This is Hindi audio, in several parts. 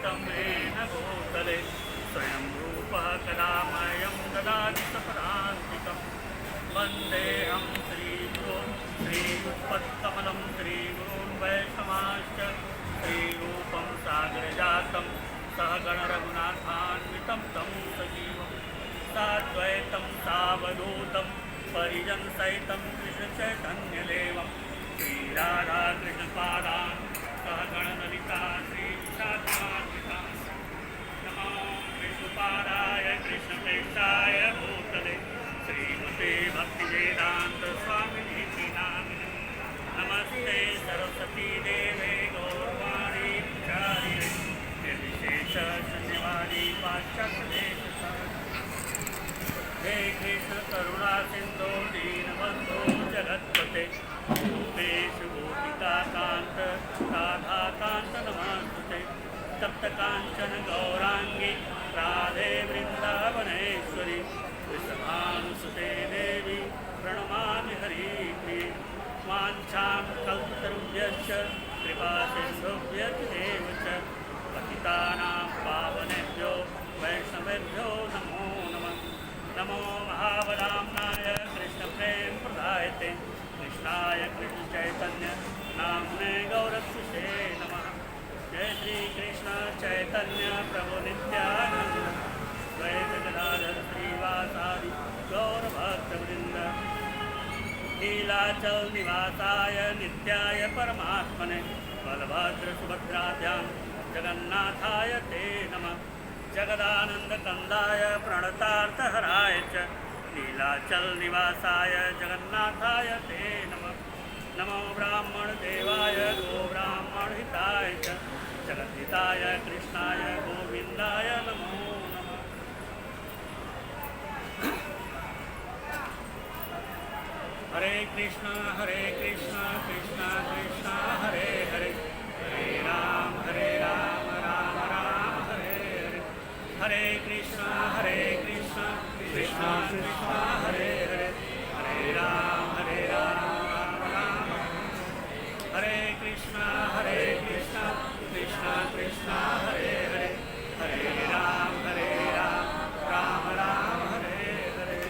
परिचितं येन भूतले स्वयं रूपः कदामयं ददाति सपदान्तिकं वन्देऽहं श्रीगुरुं श्रीयुत्पत्कमलं श्रीगुरून् वैष्णवांश्च श्रीरूपं सागरजातं सहगणरघुनाथान्वितं तं सजीवं साद्वैतं सावधूतं परिजनसहितं कृष्णचैतन्यदेवं श्रीराधाकृष्णपादान् सहगणललिता श्रीविशाखान्वितान् नमो विष्णुपादाय कृष्णप्रेष्ठाय भूतले श्रीमते भक्तिवेदान्तस्वामिनीति नामिने नमस्ते सरस्वती देवे गौरवाणी प्रचारिणे निर्विशेष शून्यवादी पाश्चात्यदेशसारिणे हे कृष्ण करुणा सिंधु दीनबंधु जगत्पते गोपेश गोपिकाकांत राधाकांत नमस्तुते तप्त कांचन गौरांगी राधे वृंदावनेश्वरी वृषभानुसुते देवी प्रणमामि हरिप्रिये वाञ्छां कल्पतरुभ्यश्च कृपासिन्धुभ्यश्च एव च पतितानां पावनेभ्यो वैष्णवेभ्यो नमो नमः नमो महावदाम्नाय कृष्णप्रेमप्रदायते कृष्णाय कृष्णचैतन्य नाम्ने गौरक्षुषे नमः जय श्रीकृष्ण चैतन्य प्रभु नित्यानन्द द्वैत गदाधर श्रीवासादि गौरभक्तवृन्द नीलाचल निवासाय नित्याय परमात्मने बलभद्र सुभद्राभ्यां जगन्नाथाय ते नमः जगदानन्दकन्दाय प्रणतार्थहराय च नीलाचल निवासाय जगन्नाथाय ते नमः नमो ब्राह्मणदेवाय गोब्राह्मणहिताय च जगद्धिताय कृष्णाय गोविन्दाय नमो नमः हरे कृष्ण कृष्ण कृष्ण हरे हरे हरे राम राम राम हरे हरे हरे कृष्ण कृष्ण कृष्ण हरे हरे हरे राम राम राम हरे कृष्ण कृष्ण कृष्ण हरे हरे हरे राम राम राम हरे हरे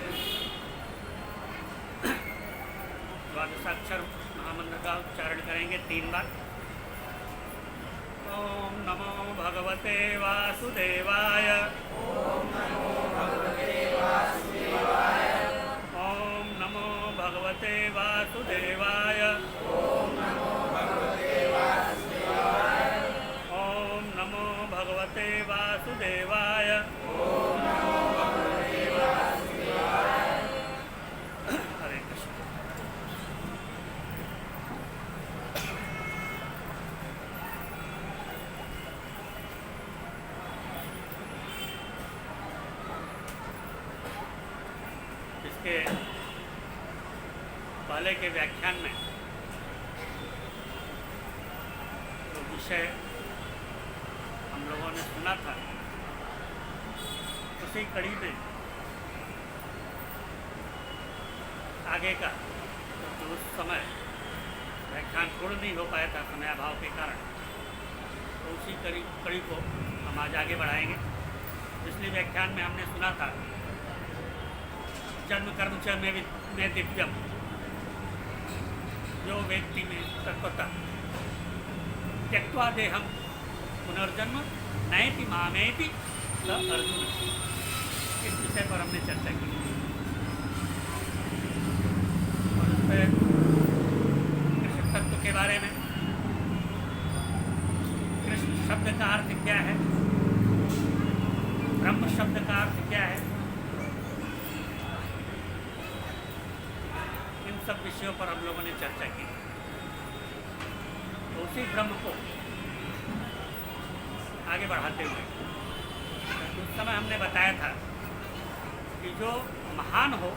द्वादशाक्षर महामंत्र का उच्चारण करेंगे 3 बार। ओम नमो भगवते वासुदेवाय ओम नमो भगवते वासुदेवाय ओम नमो भगवते वासुदेवाय ओम नमो भगवते वासुदेवाय ओम नमो भगवते वासुदेवाय ओम नमो भगवते वासुदेवाय हरे कृष्ण। इसके पहले के व्याख्यान में जो विषय हम लोगों ने सुना था उसी कड़ी में आगे का तो उस समय व्याख्यान पूर्ण नहीं हो पाया था समय अभाव के कारण, तो उसी कड़ी को हम आज आगे बढ़ाएंगे। पिछले व्याख्यान में हमने सुना था जन्म कर्म च में दिव्यम, जो व्यक्ति में तत्वता त्यक्त्वा देहम पुनर्जन्म नयति मामेति स अर्जुन, इस विषय पर हमने चर्चा की और उस पर कृष्ण तत्व के बारे में, कृष्ण शब्द का अर्थ क्या है, ब्रह्म शब्द का अर्थ क्या है, सब विषयों पर हम लोगों ने चर्चा की। तो उसी ब्रह्म को आगे बढ़ाते हुए उस समय हमने बताया था कि जो महान हो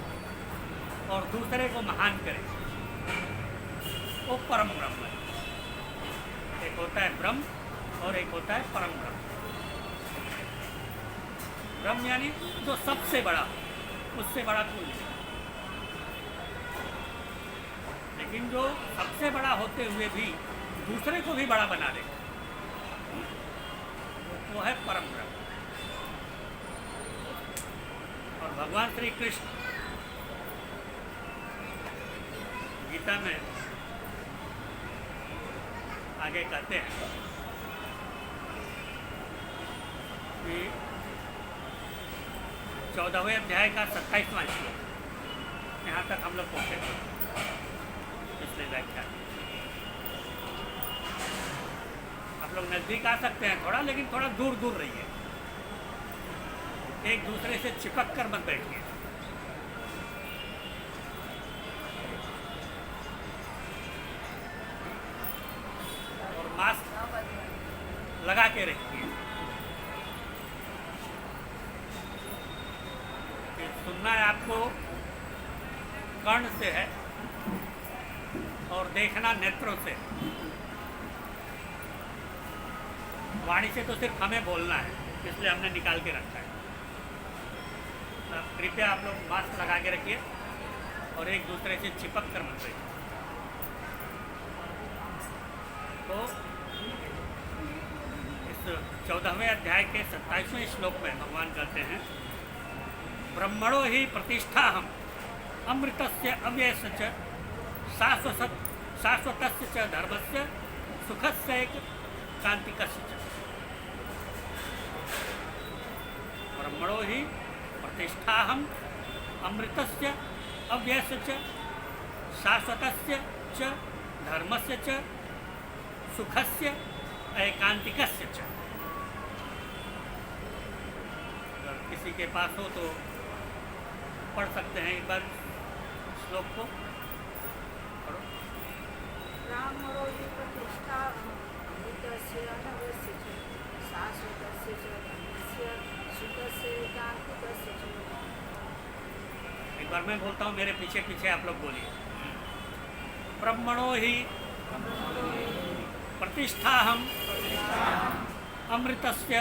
और दूसरे को महान करे वो परम ब्रह्म है। एक होता है ब्रह्म और एक होता है परम ब्रह्म। ब्रह्म यानी जो सबसे बड़ा, उससे बड़ा कोई नहीं। लेकिन जो सबसे बड़ा होते हुए भी दूसरे को भी बड़ा बना दे वो है परम ब्रह्म। और भगवान श्री कृष्ण गीता में आगे कहते हैं कि 14वें अध्याय का 27वां श्लोक, यहाँ तक हम लोग पहुँचे थे पिछले व्याख्यान। आप लोग नज़दीक आ सकते हैं थोड़ा, लेकिन थोड़ा दूर दूर रहिए, एक दूसरे से चिपक कर मत बैठिए। और मास्क लगा के रखिए। सुनना है आपको कर्ण से है और देखना नेत्रों से। वाणी से तो सिर्फ हमें बोलना है, इसलिए हमने निकाल के रखा है। कृपया आप लोग मास्क लगा के रखिए और एक दूसरे से चिपक कर मत रहिए। तो इस 14वें अध्याय के 27वें श्लोक में भगवान कहते हैं, ब्रह्मणो ही प्रतिष्ठा हम अमृतस्य अव्ययस्य च शाश्वतस्य च धर्मस्य सुखस्य कांतिकस्य च। ब्रह्मणो ही प्रतिष्ठा हम अमृतस्य अव्ययस्य च शाश्वतस्य च धर्मस्य च सुखस्य एकांतिकस्य च। अगर किसी के पास हो तो पढ़ सकते हैं एक बार श्लोक को पढ़ो। ब्राह्मणो हि प्रतिष्ठा अमृतस्य अनवस्य च शाश्वतस्य च धर्मस्य सुखस्य एकांतिकस्य च। एक बार मैं बोलता हूँ, मेरे पीछे पीछे आप लोग बोलिए। ब्रह्मणो ही प्रतिष्ठा हम अमृतस्य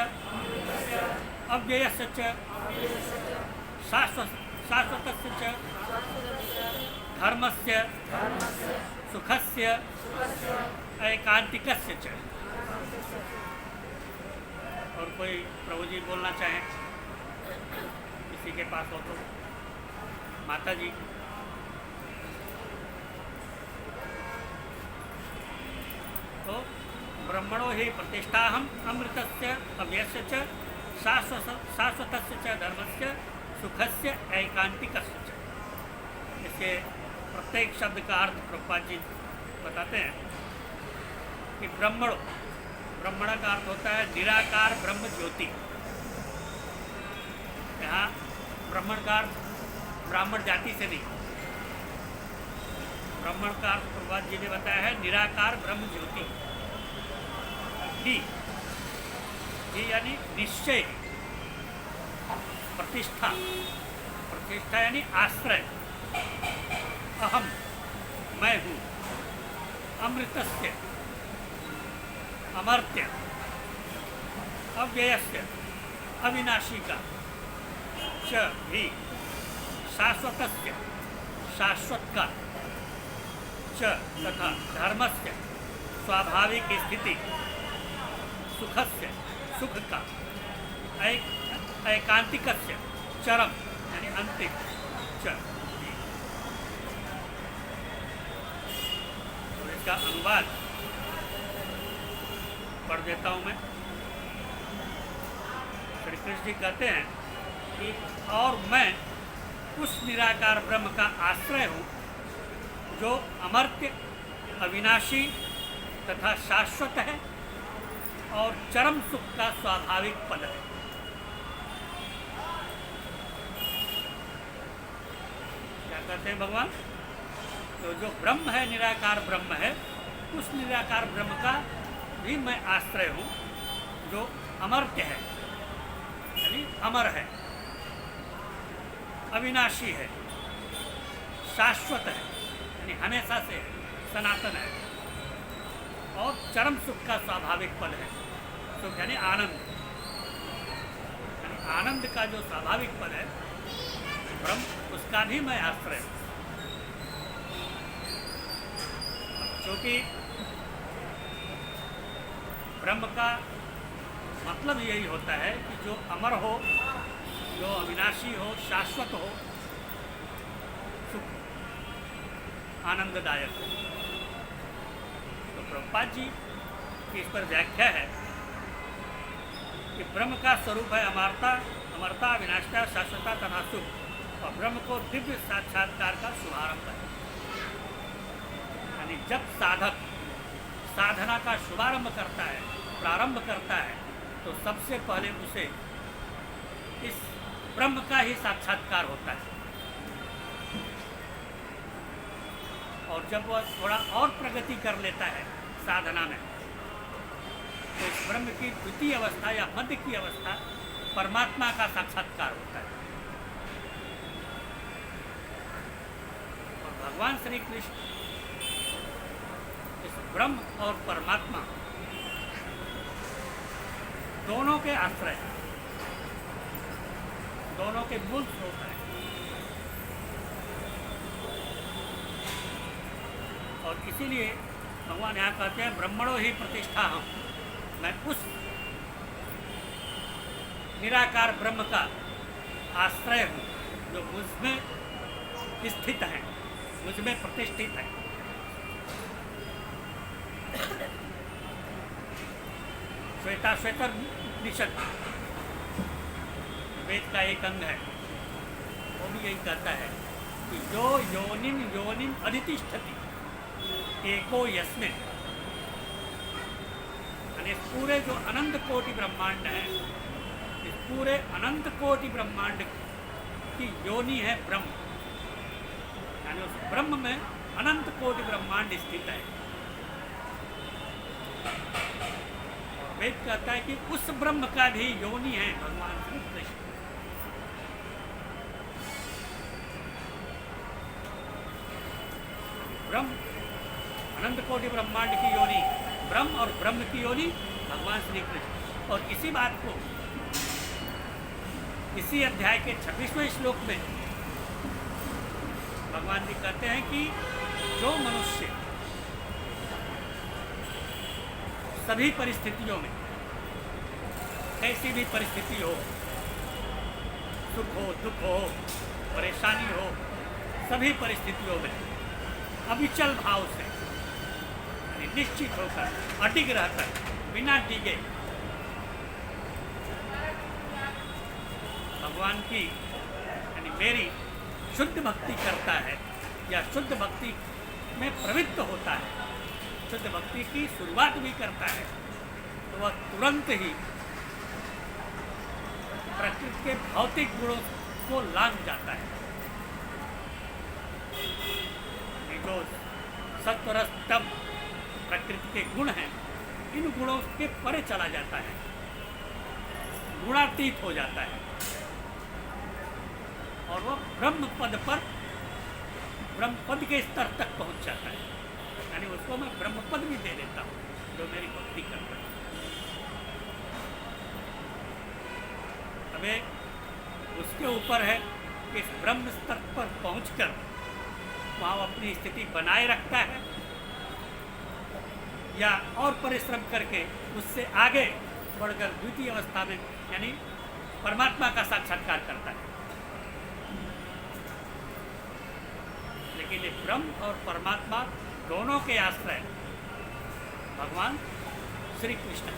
अव्ययस्य च शाश्वतस्य च धर्मस्य सुखस्य एकांतिकस्य च। और कोई प्रभु जी बोलना चाहें, किसी के पास हो तो। माता जी। तो ब्रह्मणो ही प्रतिष्ठा हम अमृतस्य अव्ययस्य च शाश्वतस्य च धर्मस्य सुखस्य एकांतिकस्य च। इसके प्रत्येक शब्द का अर्थ प्रभुपाद जी बताते हैं कि ब्रह्मणो, ब्रह्मण का अर्थ होता है निराकार ब्रह्म ज्योति। यहाँ ब्राह्मण का अर्थ ब्राह्मण जाति से नहीं, ब्राह्मण का अर्थ प्रभुपाद जी ने बताया है निराकार ब्रह्म ज्योति। ही यानी निश्चय, प्रतिष्ठा, प्रतिष्ठा यानी आश्रय। अहम मैं हूँ, अमृतस्य अमर्त्य, अव्ययस्य अविनाशी का, च भी शाश्वतस्य शाश्वत का, च तथा धर्मस्य स्वाभाविक स्थिति, सुखस्य सुख का, एकांतिकस्य चरम यानी अंतिम च। तो इसका अनुवाद पढ़ देता हूँ मैं। श्री कृष्ण जी कहते हैं कि और मैं उस निराकार ब्रह्म का आश्रय हूँ जो अमर्त्य, अविनाशी तथा शाश्वत है और चरम सुख का स्वाभाविक पद है। क्या कहते हैं भगवान? तो जो ब्रह्म है, निराकार ब्रह्म है, उस निराकार ब्रह्म का भी मैं आश्रय हूँ जो अमर्त्य है यानी अमर है, अविनाशी है, शाश्वत है यानी हमेशा से सनातन है, और चरम सुख का स्वाभाविक पद है। सुख यानी आनंद, यानी आनंद का जो स्वाभाविक पद है ब्रह्म, उसका भी मैं आश्रय हूँ। क्योंकि ब्रह्म का मतलब यही होता है कि जो अमर हो, जो अविनाशी हो, शाश्वत हो, सुख आनंददायक हो। तो प्रभुपाद जी की इस पर व्याख्या है कि ब्रह्म का स्वरूप है अमरता, अमरता, विनाशता, शाश्वता तथा सुख, और ब्रह्म को दिव्य साक्षात्कार का शुभारंभ है। यानी जब साधक साधना का शुभारंभ करता है, प्रारंभ करता है, तो सबसे पहले उसे इस ब्रह्म का ही साक्षात्कार होता है। और जब वह थोड़ा और प्रगति कर लेता है साधना में, तो इस ब्रह्म की द्वितीय अवस्था या मध्य की अवस्था परमात्मा का साक्षात्कार होता है। और भगवान श्री कृष्ण इस ब्रह्म और परमात्मा दोनों के आश्रय, दोनों के मूल स्रोत हैं। और इसीलिए भगवान यहाँ कहते हैं ब्रह्मणो ही प्रतिष्ठा हम, मैं उस निराकार ब्रह्म का आश्रय हूँ जो मुझमें स्थित है, मुझमें प्रतिष्ठित है। श्वेताश्वेतर उपनिषद वेद का एक अंग है, वो भी यही कहता है कि जो योनिम योनिम अधितिष्ठति एको यस्मिन, यानी इस पूरे जो अनंत कोटि ब्रह्मांड है, इस पूरे अनंत कोटि ब्रह्मांड की योनि है ब्रह्म, यानी उस ब्रह्म में अनंत कोटि ब्रह्मांड स्थित है। वेद कहता है कि उस ब्रह्म का भी योनि है भगवान श्री कृष्ण। ब्रह्म अनंत कोटि ब्रह्मांड की योनि ब्रह्म, और ब्रह्म की योनि भगवान श्री कृष्ण। और इसी बात को इसी अध्याय के 26वें श्लोक में भगवान जी कहते हैं कि जो मनुष्य सभी परिस्थितियों में, कैसी भी परिस्थिति हो, सुख हो, दुख हो, परेशानी हो, सभी परिस्थितियों में अविचल भाव से, यानी निश्चित होकर, अडिग रहकर, बिना डिगे भगवान की यानी मेरी शुद्ध भक्ति करता है या शुद्ध भक्ति में प्रवृत्त होता है, शुद्ध भक्ति की शुरुआत भी करता है, तो वह तुरंत ही प्रकृति के भौतिक गुणों को लांघ जाता है। जो सत्वरस तम प्रकृति के गुण हैं, इन गुणों के परे चला जाता है, गुणातीत हो जाता है, और वह ब्रह्म पद पर, ब्रह्म पद के स्तर तक पहुंच जाता है। यानी उसको मैं ब्रह्म पद भी दे देता हूँ जो मेरी भक्ति करता है। हमें उसके ऊपर है कि इस ब्रह्म स्तर पर पहुंचकर वहाँ अपनी स्थिति बनाए रखता है या और परिश्रम करके उससे आगे बढ़कर द्वितीय अवस्था में यानी परमात्मा का साक्षात्कार करता है। लेकिन ये ब्रह्म और परमात्मा दोनों के आश्रय भगवान श्री कृष्ण,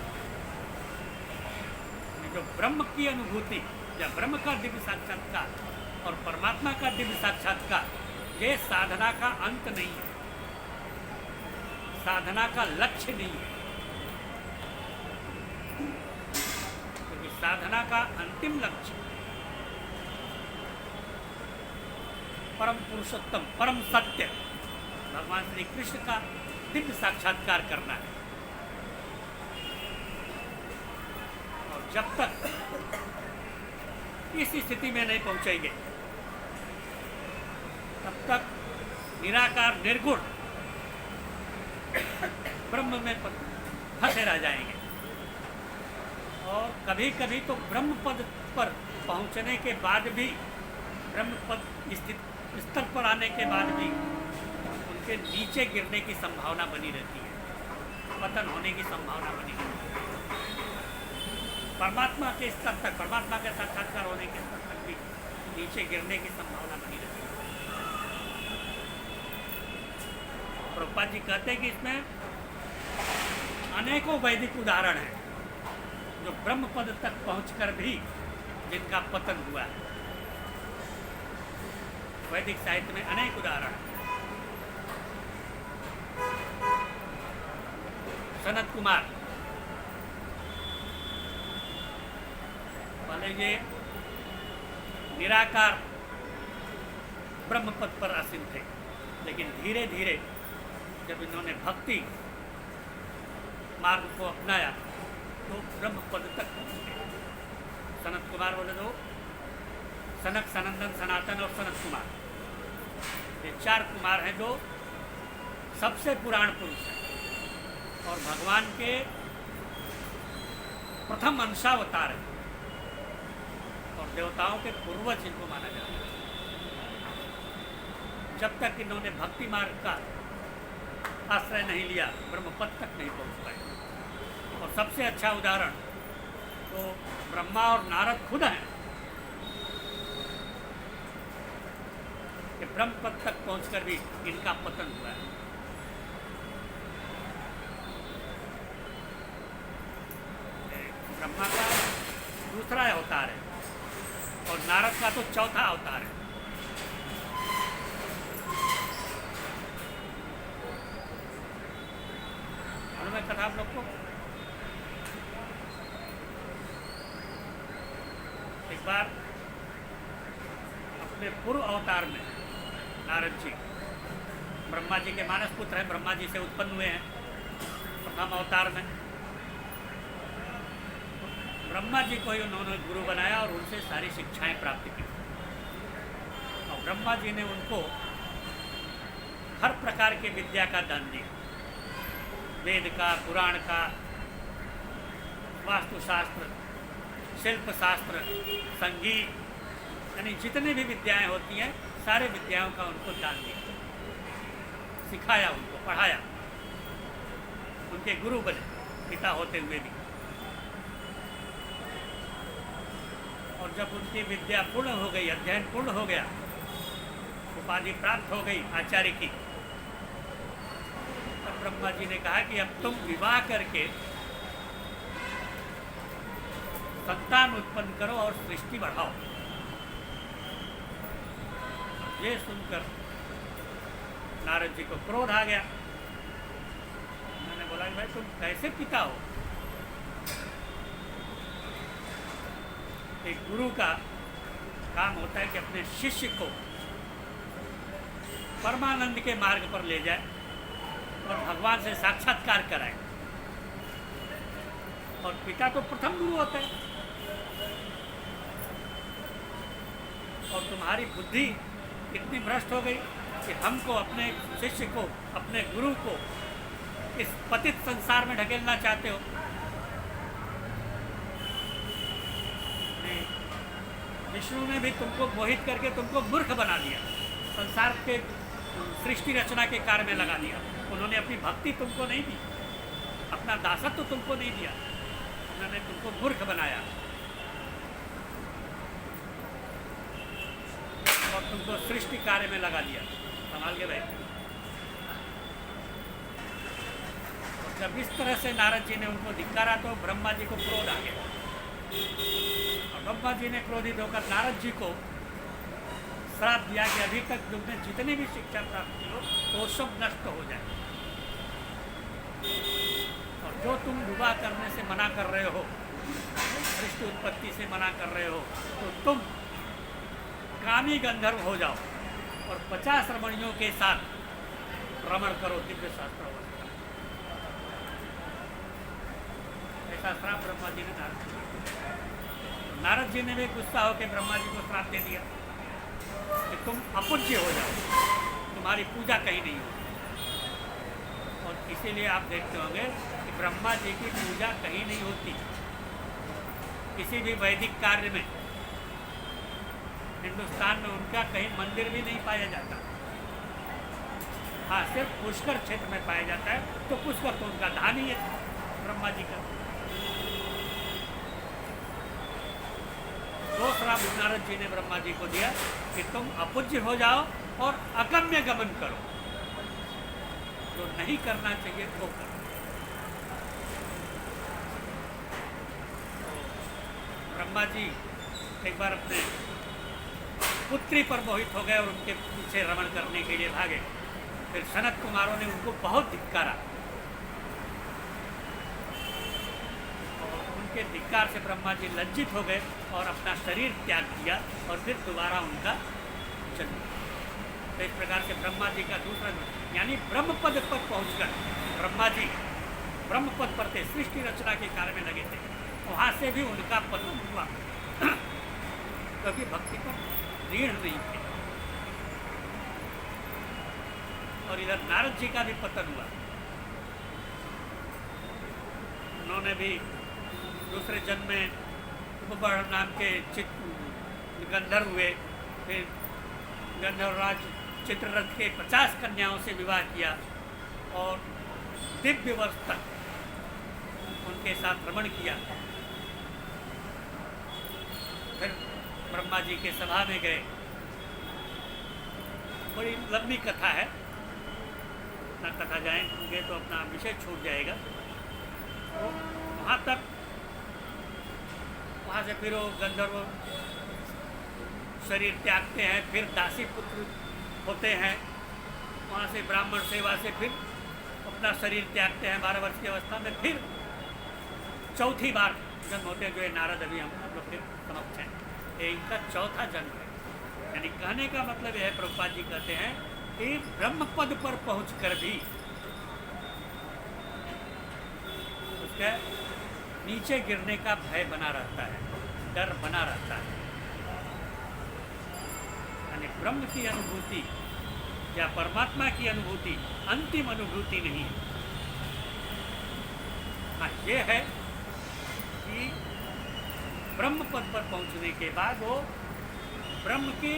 जो ब्रह्म की अनुभूति या ब्रह्म का दिव्य साक्षात्कार और परमात्मा का दिव्य साक्षात्कार, ये साधना का अंत नहीं है, साधना का लक्ष्य नहीं है, क्योंकि साधना का अंतिम लक्ष्य परम पुरुषोत्तम, परम सत्य भगवान श्री कृष्ण का दिव्य साक्षात्कार करना है। और जब तक इस स्थिति में नहीं पहुंचेंगे, तब तक निराकार निर्गुण ब्रह्म में फंसे रह जाएंगे। और कभी कभी तो ब्रह्म पद पर पहुंचने के बाद भी, ब्रह्म पद स्थित स्तर पर आने के बाद भी उनके नीचे गिरने की संभावना बनी रहती है, पतन होने की संभावना बनी रहती है। परमात्मा के स्तर तक, परमात्मा के साक्षात्कार होने के स्तर तक भी नीचे गिरने की संभावना बनी रहती है। प्रभुपाद जी कहते हैं कि इसमें अनेकों वैदिक उदाहरण हैं जो ब्रह्म पद तक पहुंचकर भी जिनका पतन हुआ है। वैदिक साहित्य में अनेक उदाहरण हैं। सनत कुमार पहले ये निराकार ब्रह्म पद पर आसीन थे, लेकिन धीरे धीरे जब इन्होंने भक्ति मार्ग को अपनाया तो ब्रह्म पद तक पहुँच गए। सनत कुमार बोले तो सनक, सनंदन, सनातन और सनत कुमार, ये 4 कुमार हैं जो सबसे पुराण पुरुष हैं और भगवान के प्रथम अंशावतार हैं और देवताओं के पूर्वज इनको माना जाता है। जब तक इन्होंने भक्ति मार्ग का आश्रय नहीं लिया, ब्रह्म पद तक नहीं पहुंच पाए। और सबसे अच्छा उदाहरण तो ब्रह्मा और नारद खुद हैं कि ब्रह्म पद तक पहुंचकर भी इनका पतन हुआ है। ब्रह्मा का दूसरा अवतार है और नारद का तो चौथा अवतार है। मैं कथा आप लोग को एक बार अपने पूर्व अवतार में नारद जी ब्रह्मा जी के मानस पुत्र हैं, ब्रह्मा जी से उत्पन्न हुए हैं प्रथम अवतार में। ब्रह्मा जी को ही उन्होंने गुरु बनाया और उनसे सारी शिक्षाएं प्राप्त की और ब्रह्मा जी ने उनको हर प्रकार की विद्या का दान दिया, वेद का, पुराण का, वास्तुशास्त्र, शिल्प शास्त्र, संगीत, यानी जितने भी विद्याएं होती हैं सारे विद्याओं का उनको दान दिया, सिखाया, उनको पढ़ाया, उनके गुरु बने पिता होते हुए भी। और जब उनकी विद्या पूर्ण हो गई, अध्ययन पूर्ण हो गया, उपाधि प्राप्त हो गई आचार्य की, तब ब्रह्मा जी ने कहा कि अब तुम विवाह करके संतान उत्पन्न करो और सृष्टि बढ़ाओ। ये सुनकर नारद जी को क्रोध आ गया। उन्होंने बोला कि भाई तुम कैसे पिता हो? एक गुरु का काम होता है कि अपने शिष्य को परमानंद के मार्ग पर ले जाए और भगवान से साक्षात्कार कराए। और पिता तो प्रथम गुरु होता है। और तुम्हारी बुद्धि इतनी भ्रष्ट हो गई कि हमको, अपने शिष्य को, अपने गुरु को इस पतित संसार में ढकेलना चाहते हो। विष्णु ने भी तुमको मोहित करके तुमको मूर्ख बना दिया, संसार के सृष्टि रचना के कार्य में लगा दिया। उन्होंने अपनी भक्ति तुमको नहीं दी, अपना दासत्व तुमको नहीं दिया, उन्होंने तुमको मूर्ख बनाया और तुमको सृष्टि कार्य में लगा दिया। संभाल के भाई। और जब इस तरह से नारद जी ने उनको धिक्कारा तो ब्रह्मा जी को क्रोध आ गया और ब्रह्मा जी ने क्रोधित होकर नारद जी को श्राप दिया कि अभी तक तुमने जितनी भी शिक्षा प्राप्त की हो तो सब नष्ट हो जाए और जो तुम विवाह करने से मना कर रहे हो, सृष्टि उत्पत्ति से मना कर रहे हो, तो तुम कामी गंधर्व हो जाओ और 50 रमणियों के साथ रमण करो दिव्य शास्त्र अवस्था। ऐसा श्राप ब्रह्मा जी ने नारद जी, नारद जी ने भी गुस्सा होकर ब्रह्मा जी को श्राप दे दिया कि तुम अपूज्य हो जाओ, तुम्हारी पूजा कहीं नहीं होगी। और इसीलिए आप देखते होंगे कि ब्रह्मा जी की पूजा कहीं नहीं होती, किसी भी वैदिक कार्य में। हिंदुस्तान में उनका कहीं मंदिर भी नहीं पाया जाता। हाँ, सिर्फ पुष्कर क्षेत्र में पाया जाता है, तो पुष्कर तो उनका धाम ही है ब्रह्मा जी का। दूसरा नारद जी ने ब्रह्मा जी को दिया कि तुम अपूज्य हो जाओ और अगम्य गमन करो, जो नहीं करना चाहिए वो करो। तो ब्रह्मा जी एक बार अपने पुत्री पर मोहित हो गए और उनके पीछे रमण करने के लिए भागे। फिर सनत कुमारों ने उनको बहुत धिक्कारा और उनके धिक्कार से ब्रह्मा जी लज्जित हो गए और अपना शरीर त्याग किया और फिर दोबारा उनका जन्म। तो इस प्रकार से ब्रह्मा जी का दूसरा यानी ब्रह्म पद पर पहुंचकर ब्रह्मा जी ब्रह्म पद पर थे, सृष्टि रचना के कार्य में लगे थे, वहाँ से भी उनका पतन हुआ कभी भक्ति पर ऋण नहीं थे। और इधर नारद जी का भी पतन हुआ, उन्होंने भी दूसरे जन्म में उपबढ़ नाम के गंधर्व हुए, फिर गंधर्वराज चित्ररथ के 50 कन्याओं से विवाह किया और दिव्य वर्ष तक उनके साथ रमण किया। फिर ब्रह्मा जी के सभा में गए, बड़ी लंबी कथा है, अपना कथा जाएंगे तो अपना विषय छूट जाएगा। तो वहाँ तक, वहाँ से फिर वो गंधर्व शरीर त्यागते हैं, फिर दासी पुत्र होते हैं, वहाँ से ब्राह्मण सेवा से फिर अपना शरीर त्यागते हैं 12 वर्ष की अवस्था में, फिर चौथी बार जन्म होते हैं, जो ये नारद अभी हम लोग के समक्ष हैं, ये इनका चौथा जन्म है। यानी कहने का मतलब यह है, प्रभुपाद जी कहते हैं कि ब्रह्म पद पर पहुंचकर भी उसके नीचे गिरने का भय बना रहता है, डर बना रहता है। यानी ब्रह्म की अनुभूति या परमात्मा की अनुभूति अंतिम अनुभूति नहीं है। हाँ, ये है कि ब्रह्म पद पर पहुंचने के बाद वो ब्रह्म के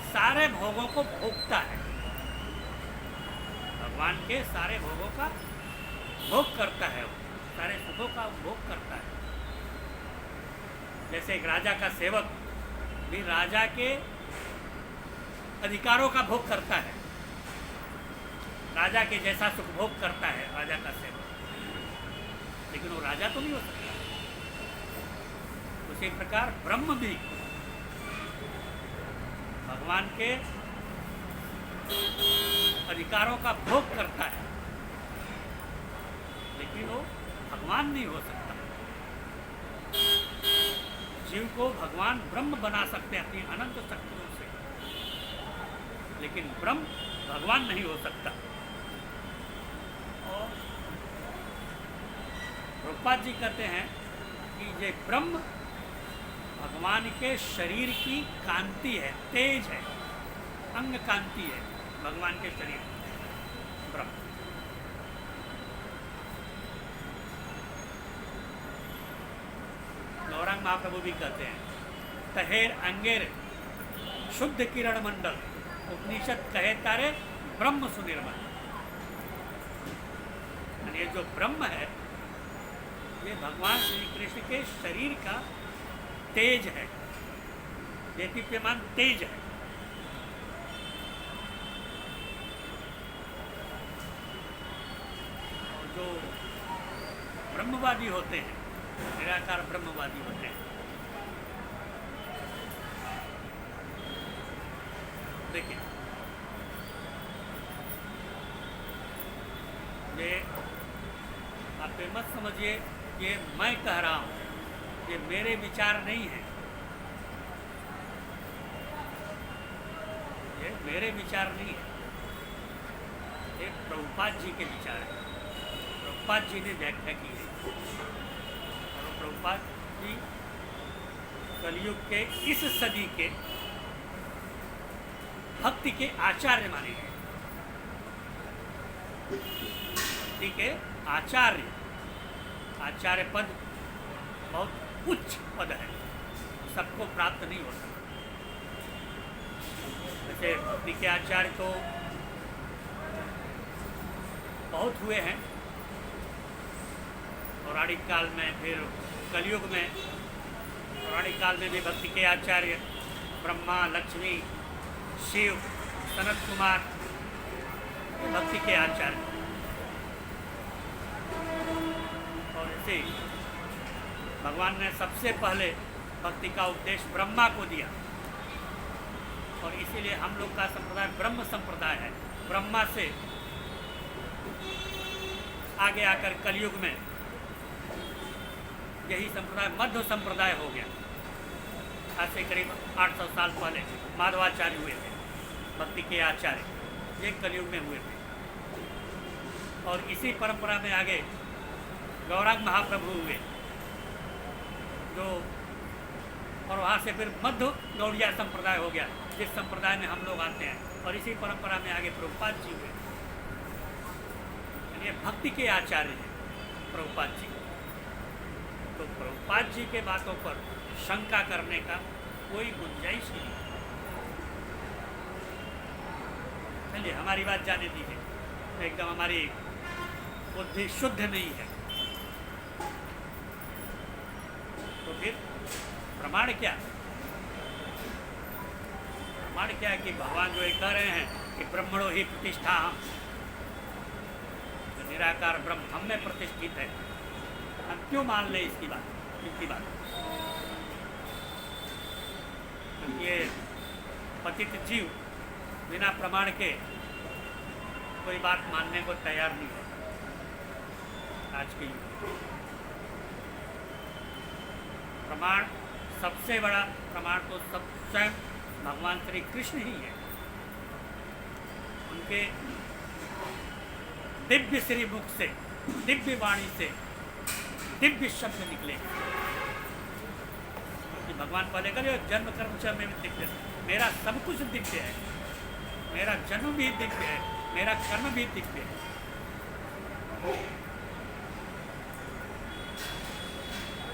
सारे भोगों को भोगता है, भगवान के सारे भोगों का भोग करता है, वो सारे सुखों का भोग करता है। जैसे एक राजा का सेवक भी राजा के अधिकारों का भोग करता है, राजा के जैसा सुख भोग करता है राजा का सेवक, लेकिन वो राजा तो नहीं हो सकता। उसी प्रकार ब्रह्म भी भगवान के अधिकारों का भोग करता है, लेकिन वो भगवान नहीं हो सकता। जीव को भगवान ब्रह्म बना सकते हैं अपनी अनंत शक्तियों से, लेकिन ब्रह्म भगवान नहीं हो सकता। और प्रभुपाद जी कहते हैं कि ये ब्रह्म भगवान के शरीर की कांति है, तेज है, अंग कांति है भगवान के शरीर ब्रह्म। गौरांग महाप्रभु भी कहते हैं, तहेर अंगेर शुद्ध किरण मंडल, उपनिषद कहे तारे ब्रह्म सुनिर्मल। ये जो ब्रह्म है ये भगवान श्री कृष्ण के शरीर का तेज है, देदीप्यमान तेज है। और जो ब्रह्मवादी होते हैं, निराकार ब्रह्मवादी होते हैं, देखिए ये आप ये मत समझिए ये मैं कह रहा हूँ, ये मेरे विचार नहीं है, ये मेरे विचार नहीं है, ये प्रभुपाद जी के विचार है। प्रभुपाद जी ने व्याख्या की है और प्रभुपाद जी कलयुग के इस सदी के भक्ति के आचार्य माने गए, भक्ति के आचार्य। आचार्य पद बहुत उच्च पद है, सबको प्राप्त नहीं हो सकता। वैसे भक्ति के आचार्य तो बहुत हुए हैं पौराणिक काल में, फिर कलयुग में पौराणिक काल में भी भक्ति के आचार्य ब्रह्मा, लक्ष्मी, शिव, सनत कुमार भक्ति के आचार्य। और इसे भगवान ने सबसे पहले भक्ति का उपदेश ब्रह्मा को दिया, और इसीलिए हम लोग का संप्रदाय ब्रह्म संप्रदाय है। ब्रह्मा से आगे आकर कलयुग में यही संप्रदाय मध्य संप्रदाय हो गया। आज से करीब 800 साल पहले माधवाचार्य हुए थे भक्ति के आचार्य, ये कलयुग में हुए थे। और इसी परंपरा में आगे गौरांग महाप्रभु हुए, जो और वहाँ से फिर मध्य गौड़िया संप्रदाय हो गया, जिस संप्रदाय में हम लोग आते हैं। और इसी परंपरा में आगे प्रभुपाद जी हुए, यानी भक्ति के आचार्य हैं प्रभुपाद जी। तो प्रभुपाद जी के बातों पर शंका करने का कोई गुंजाइश ही नहीं। चलिए हमारी बात जाने दीजिए, तो एकदम हमारी बुद्धि शुद्ध नहीं है। तो फिर प्रमाण क्या? प्रमाण क्या है कि भगवान जो ये कह रहे हैं कि ब्रह्मणो ही प्रतिष्ठा हम, जो निराकार ब्रह्म हम में प्रतिष्ठित है, हम क्यों मान लें इसकी बात? ये पतित जीव बिना प्रमाण के कोई बात मानने को तैयार नहीं है आज के युग में। प्रमाण, सबसे बड़ा प्रमाण तो सब स्वयं भगवान श्री कृष्ण ही है। उनके दिव्य श्री मुख से, दिव्य वाणी से दिव्य शब्द निकले कि भगवान पहले कहे जन्म कर्म च में दिव्य, मेरा सब कुछ दिव्य है, मेरा जन्म भी दिव्य है, मेरा कर्म भी दिव्य है।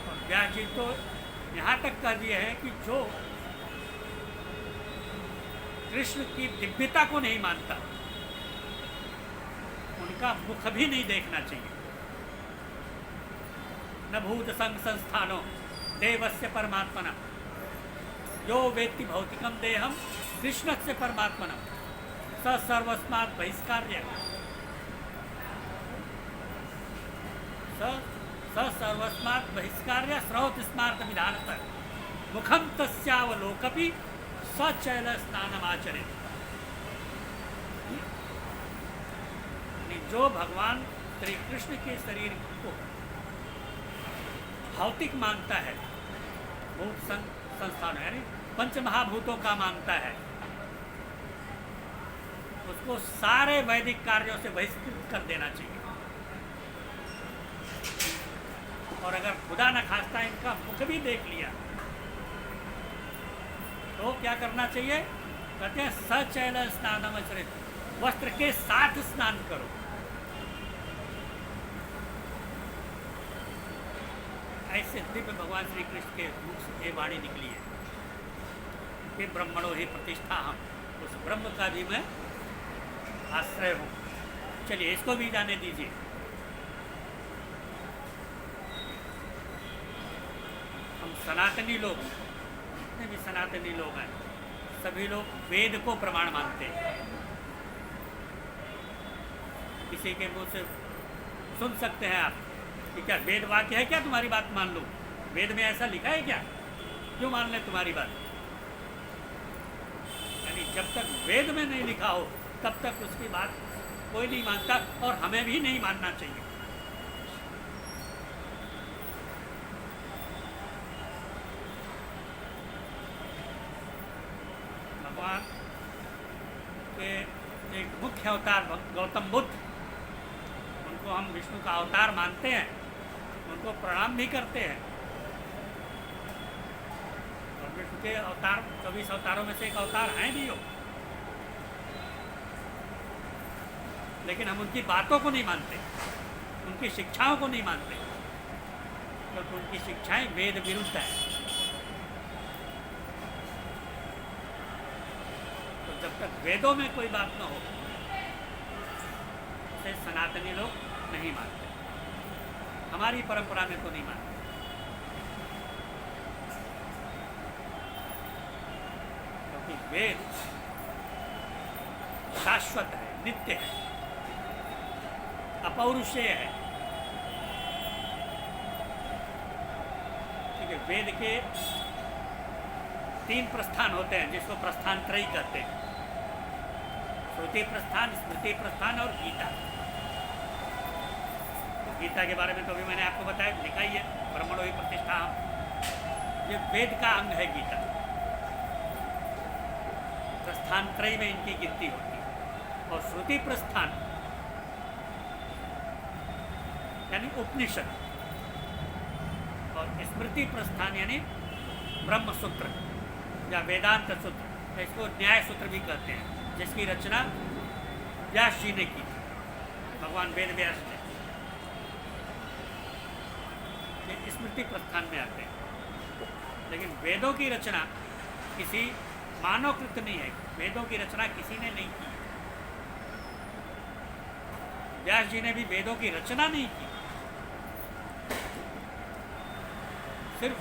और व्यास जी तो यहाँ तक कह दिए हैं कि जो कृष्ण की दिव्यता को नहीं मानता, उनका मुख भी नहीं देखना चाहिए। न भूत संग संस्थानो देवस्य परमात्मना यो वेत्ति भौतिकम देहम कृष्णस्य परमात्मना स सर्वस्मात् बहिष्कार्य स सर्वस्मात् बहिष्कार्य स्रोत स्मार्त विधानतः मुखम तस्यावलोकपि सचैल स्नानमाचरेत्। जो भगवान श्री कृष्ण के शरीर को भौतिक मानता है, भूत संस्थान यानी पंच महाभूतों का मानता है, उसको सारे वैदिक कार्यों से बहिष्कृत कर देना चाहिए। और अगर खुदा न खास्ता इनका मुख भी देख लिया तो क्या करना चाहिए? कहते हैं सचैल स्नानमाचरेत्, वस्त्र के साथ स्नान करो। ऐसे दिव्य भगवान श्री कृष्ण के मुख से ये वाणी निकली है कि ब्रह्मणो ही प्रतिष्ठा हम, उस ब्रह्म का भी मैं आश्रय हूँ। चलिए इसको भी जाने दीजिए। हम सनातनी लोग, जितने भी सनातनी लोग हैं, सभी लोग वेद को प्रमाण मानते हैं। किसी के मुंह से सुन सकते हैं आप कि क्या वेद वाक्य है, क्या तुम्हारी बात मान लो? वेद में ऐसा लिखा है क्या? क्यों मान ले तुम्हारी बात? यानी जब तक वेद में नहीं लिखा हो तब तक उसकी बात कोई नहीं मानता, और हमें भी नहीं मानना चाहिए। भगवान के एक मुख्य अवतार गौतम बुद्ध, उनको हम विष्णु का अवतार मानते हैं, उनको प्रणाम भी करते हैं। और विष्णु के अवतार 24 अवतारों में से एक अवतार हैं भी हो, लेकिन हम उनकी बातों को नहीं मानते, उनकी शिक्षाओं को नहीं मानते, क्योंकि उनकी शिक्षाएं वेद विरुद्ध है। तो जब तक वेदों में कोई बात न हो उसे सनातनी लोग नहीं मानते, हमारी परंपरा में तो नहीं मानते। वेद शाश्वत है, नित्य है, अपौरुषेय है। ठीक है, वेद के 3 प्रस्थान होते हैं जिसको प्रस्थान त्रयी कहते हैं, श्रुति प्रस्थान, स्मृति प्रस्थान और गीता। तो गीता के बारे में तो अभी मैंने आपको बताया, लिखा ही है, ब्रह्मणो हि प्रतिष्ठा। ये वेद का अंग है गीता। प्रस्थान त्रयी में इनकी गिनती होती है। और श्रुति प्रस्थान यानी उपनिषद, और स्मृति प्रस्थान यानी ब्रह्म सूत्र या वेदांत सूत्र, इसको न्याय सूत्र भी कहते हैं, जिसकी रचना व्यास जी ने की, भगवान वेद व्यास ने। ये स्मृति प्रस्थान में आते हैं। लेकिन वेदों की रचना किसी मानवकृत नहीं है, वेदों की रचना किसी ने नहीं की। व्यास जी ने भी वेदों की रचना नहीं की, सिर्फ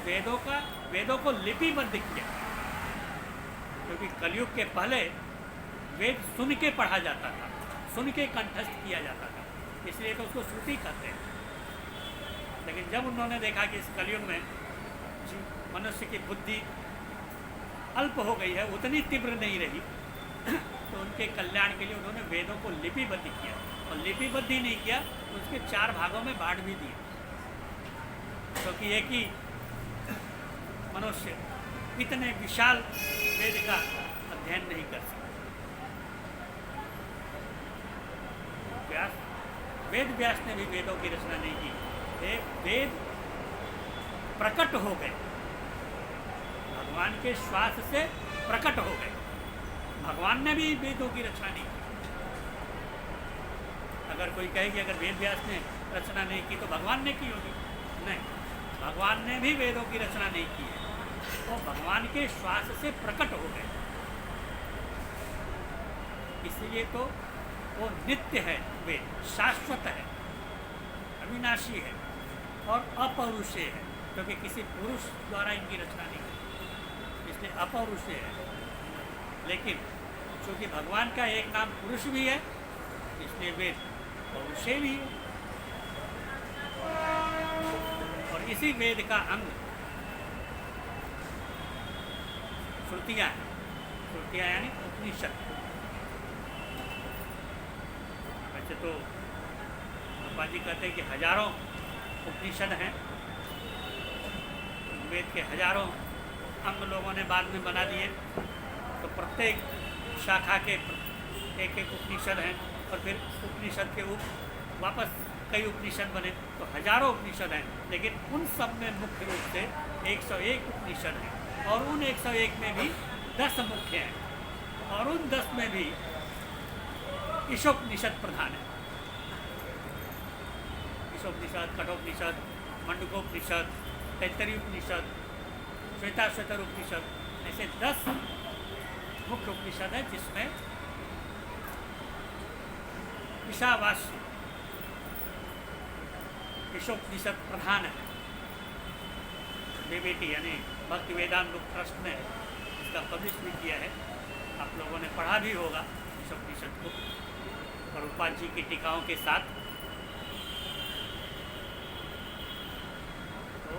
वेदों को लिपिबद्ध किया। क्योंकि कलयुग के पहले वेद सुन के पढ़ा जाता था, सुन के कंठस्थ किया जाता था, इसलिए तो उसको श्रुति कहते हैं। लेकिन जब उन्होंने देखा कि इस कलयुग में मनुष्य की बुद्धि अल्प हो गई है, उतनी तीव्र नहीं रही, तो उनके कल्याण के लिए उन्होंने वेदों को लिपिबद्ध किया। और लिपिबद्ध ही नहीं किया तो उसके 4 भागों में बांट भी दिए, क्योंकि एक ही मनुष्य इतने विशाल वेद का अध्ययन नहीं कर सकता। वेद व्यास ने भी वेदों की रचना नहीं की। वेद प्रकट हो गए, भगवान के श्वास से प्रकट हो गए। भगवान ने भी वेदों की रचना नहीं की। अगर कोई कहे कि अगर वेद व्यास ने रचना नहीं की तो भगवान ने की होगी, नहीं, भगवान ने भी वेदों की रचना नहीं की है, वो भगवान के श्वास से प्रकट हो गए। इसलिए तो वो नित्य है, वेद शाश्वत है, अविनाशी है और अपौरुषेय है, क्योंकि किसी पुरुष द्वारा इनकी रचना नहीं है, इसलिए अपौरुषेय है। लेकिन चूँकि भगवान का एक नाम पुरुष भी है, इसलिए वेद पौरुषेय भी है। और इसी वेद का अंग श्रुतियाँ हैं। श्रुतियाँ यानी उपनिषद। वैसे तो गोपाल जी कहते हैं कि हजारों उपनिषद हैं, वेद के हजारों अंग लोगों ने बाद में बना दिए। तो प्रत्येक शाखा के एक एक उपनिषद हैं, और फिर उपनिषद के वापस कई उपनिषद बने, तो हजारों उपनिषद हैं। लेकिन उन सब में मुख्य रूप से 101 उपनिषद हैं, और उन 101 में भी 10 मुख्य हैं, और उन 10 में भी ईशोपनिषद प्रधान है। ईशोपनिषद, कठोपनिषद, मंडूकोपनिषद, तैत्तरीय उपनिषद, श्वेताश्वतर उपनिषद, ऐसे 10 मुख्य उपनिषद है, जिसमें ईशावास्य ईशोपनिषद प्रधान है। डीबीटी यानी भक्ति वेदांत बुक ट्रस्ट ने इसका पब्लिश भी किया है, आप लोगों ने पढ़ा भी होगा ईशोपनिषद को प्रभुपाद जी की टीकाओं के साथ। तो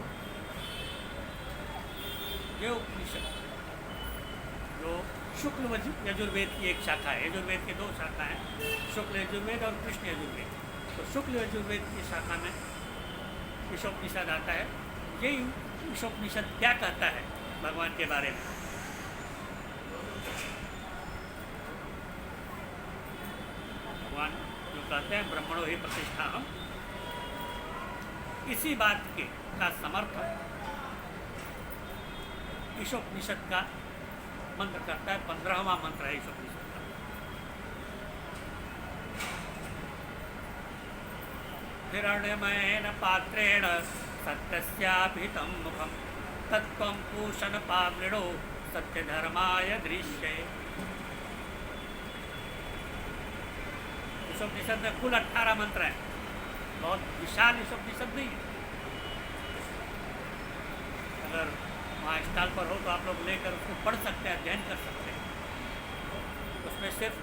ये उपनिषद जो शुक्ल यजुर्वेद की एक शाखा है, यजुर्वेद के 2 शाखा हैं, शुक्ल यजुर्वेद और कृष्ण यजुर्वेद। तो शुक्ल यजुर्वेद की शाखा में ईशोपनिषद आता है। ये ईशोपनिषद क्या कहता है भगवान के बारे में? भगवान जो कहते हैं ब्रह्मणो हि प्रतिष्ठा, इसी बात का समर्थन ईशोपनिषद का मंत्र करता है। 15वां मंत्र है ईशोपनिषद का। हिरण्यमयेन पात्रेण सत्यस्याभिहितं मुखं तत्त्वं पूषणपावृणो सत्यधर्माय दृश्ये। ईशोपनिषद में कुल 18 मंत्र हैं, बहुत विशाल ईशोपनिषद नहीं है। अगर वहाँ स्थल पर हो तो आप लोग लेकर उसको पढ़ सकते हैं, अध्ययन कर सकते हैं। उसमें सिर्फ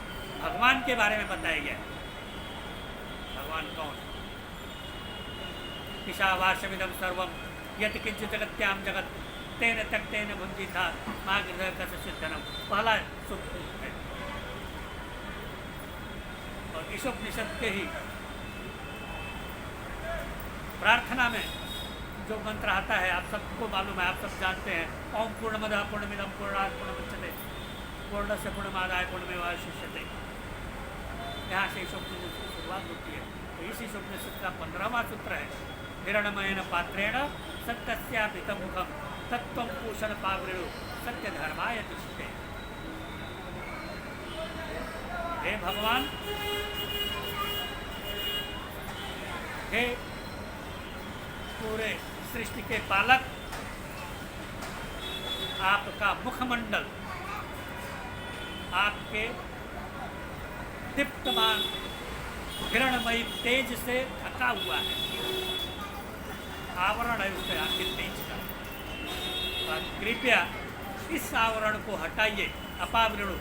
भगवान के बारे में बताया गया है। भगवान कौन है? ईशावास्यमिदं सर्वं यत् किंचित् जगत्याम जगत तेन त्यक्तेन भुंजिता मां गृह कस्यचित् पहला सूत्र है। और ईशोपनिषद के ही प्रार्थना में जो मंत्र आता है आप सबको मालूम है, आप सब जानते हैं, ओम पूर्णमदः पूर्णमिदं पूर्णात् पूर्णमुदच्यते पूर्णस्य पूर्णमादाय पूर्णमेवावशिष्यते। यहाँ से ईशोपनिषद की शुरुआत होती है। तो इस ईशोपनिषद का 15वां सूत्र है, हिरण्मयेन पात्रेण सत्यस्यापितं मुखं तत्त्वं पूषण पावृणु सत्यधर्माय तिष्ठते। हे भगवान, हे पूरे सृष्टि के पालक, आपका मुखमंडल आपके दीप्तमान हिरणमयी तेज से ढका हुआ है, आवरण है उसके आपके तेज का। और कृपया इस आवरण को हटाइए, अपावृणु,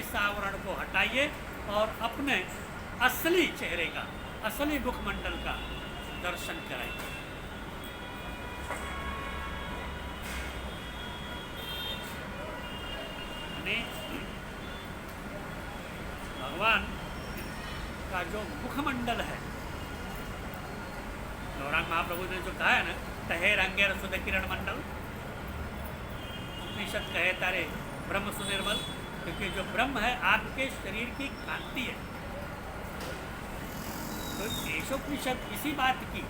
इस आवरण को हटाइए और अपने असली चेहरे का, असली मुखमंडल का दर्शन कराइए। भगवान का जो मुखमंडल है, गौरांग महाप्रभु ने जो कहा है ना, तहे रंगेर सुध किरण मंडल, उपनिषद कहे तारे ब्रह्म सुनिर्मल, क्योंकि जो ब्रह्म है आपके शरीर की कांति है। तो ईशोपनिषद इसी बात की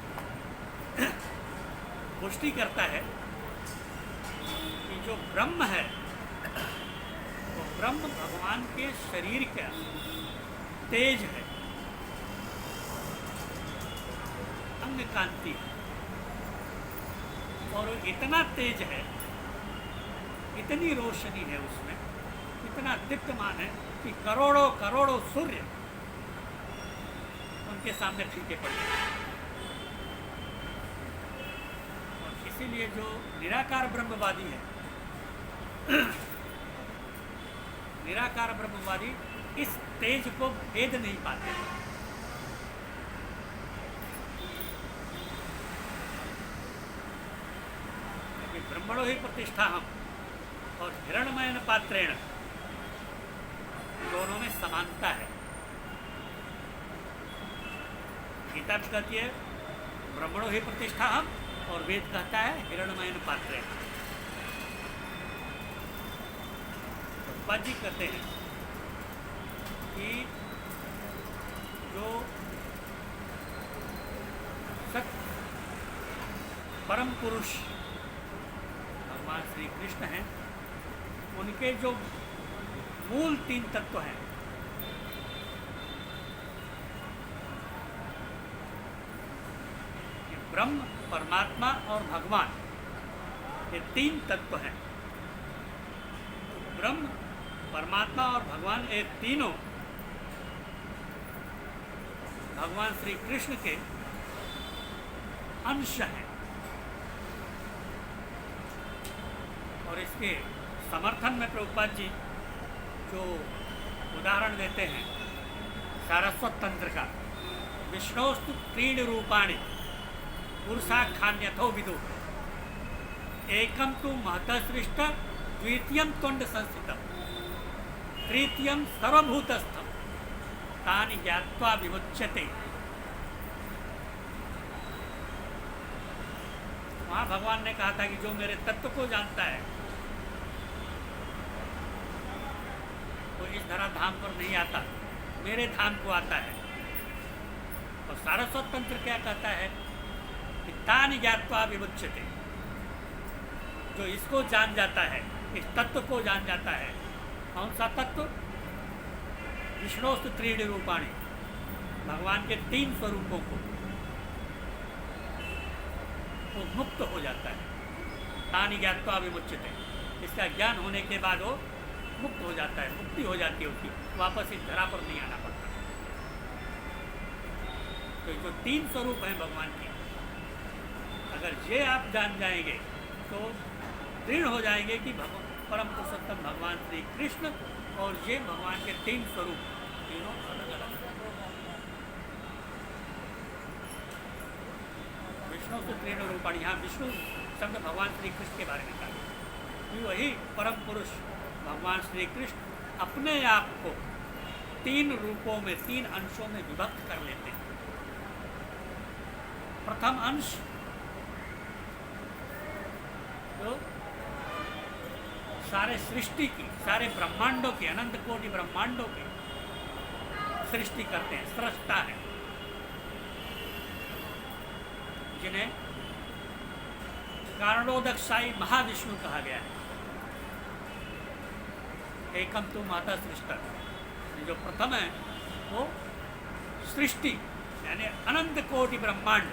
पुष्टि करता है कि जो ब्रह्म है वो ब्रह्म भगवान के शरीर का तेज है, अंग कांति है। और वो इतना तेज है, इतनी रोशनी है उसमें, इतना दीप्तमान है कि करोड़ों करोड़ों सूर्य उनके सामने फीके पड़ गए। और इसीलिए जो निराकार ब्रह्मवादी है, निराकार ब्रह्मवादी इस तेज को भेद नहीं पाते। क्योंकि ब्रह्मणो ही प्रतिष्ठा हम और हिरण्मयेन पात्रेण दोनों में समानता है। गीता कहती है ब्रह्मणो ही प्रतिष्ठा हम, और वेद कहता है हिरण्मयेन पात्रेण। जी कहते हैं कि जो सत्य परम पुरुष भगवान श्री कृष्ण हैं, उनके जो मूल 3 तत्व हैं, ब्रह्म, परमात्मा और भगवान, ये 3 तत्व हैं। ब्रह्म, परमात्मा और भगवान, ये तीनों भगवान श्री कृष्ण के अंश हैं। और इसके समर्थन में प्रभुपाद जी जो उदाहरण देते हैं सारस्वत तंत्र का, विष्णोस्तु 3 रूपाणि पुरुषाख्यान्यथो विदु, एकम तु महतसृष्ट, द्वितीयम त्वंड संस्थितम, तृतीयम सर्वभूतस्थम, तानि ज्ञात्वा विमुच्यते। वहाँ भगवान ने कहा था कि जो मेरे तत्व को जानता है वो इस धरा धाम पर नहीं आता, मेरे धाम को आता है। और सारस्वत तंत्र क्या कहता है कि तानि ज्ञात्वा विमुच्यते, जो इसको जान जाता है, इस तत्व को जान जाता है। कौन सा तत्व? विष्णोस्तु 3 रूपाणि, भगवान के 3 स्वरूपों को, वो मुक्त हो जाता है। तानि ज्ञात्वा विमुच्यते, इसका ज्ञान होने के बाद वो मुक्त हो जाता है, मुक्ति हो जाती है उसकी, वापस इस धरा पर नहीं आना पड़ता। तो जो 3 स्वरूप हैं भगवान के, अगर ये आप जान जाएंगे तो दृढ़ हो जाएंगे कि परम पुरुषोत्तम भगवान श्री कृष्ण और ये भगवान के 3 स्वरूप, तीनों अलग अलग। विष्णु से 3 रूपाणी, यहाँ विष्णु शब्द भगवान श्री कृष्ण के बारे में कहा कि वही परम पुरुष भगवान श्री कृष्ण अपने आप को 3 रूपों में, 3 अंशों में विभक्त कर लेते हैं। प्रथम अंश जो सारे सृष्टि की, सारे ब्रह्मांडों की, अनंत कोटि ब्रह्मांडों की सृष्टि करते हैं, सृष्टा है, जिन्हें कारणोदकशायी महाविष्णु कहा गया है। एकम तु माता सृष्टा, जो प्रथम है वो सृष्टि यानी अनंत कोटि ब्रह्मांड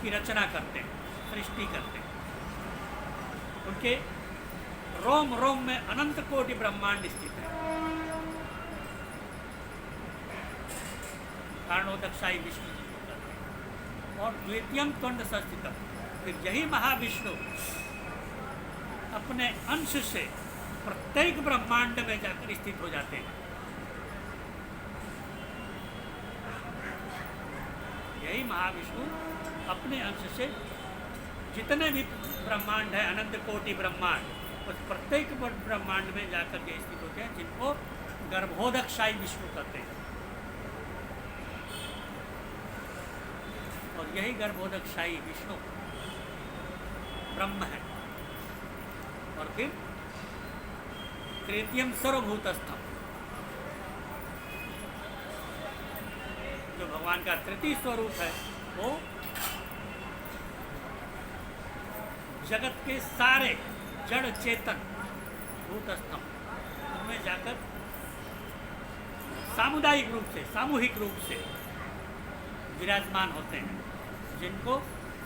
की रचना करते हैं, सृष्टि करते हैं। उनके रोम रोम में अनंत कोटि ब्रह्मांड स्थित है। कारणोदकशायी विष्णु जी को करते हैं। और द्वितीयम त्वंड संस्थितम, फिर यही महाविष्णु अपने अंश से प्रत्येक ब्रह्मांड में जाकर स्थित हो जाते हैं। यही महाविष्णु अपने अंश से जितने भी ब्रह्मांड है, अनंत कोटि ब्रह्मांड, उस प्रत्येक ब्रह्मांड में जाकर के स्थित होते हैं, जिनको गर्भोदकशायी विष्णु कहते हैं। और यही गर्भोदकशायी विष्णु ब्रह्म है। और फिर तृतीयम सर्वभूतस्थम, जो भगवान का तृतीय स्वरूप है वो जगत के सारे जड़ चेतन भूतस्थम उनमें जाकर सामुदायिक रूप से, सामूहिक रूप से विराजमान होते हैं, जिनको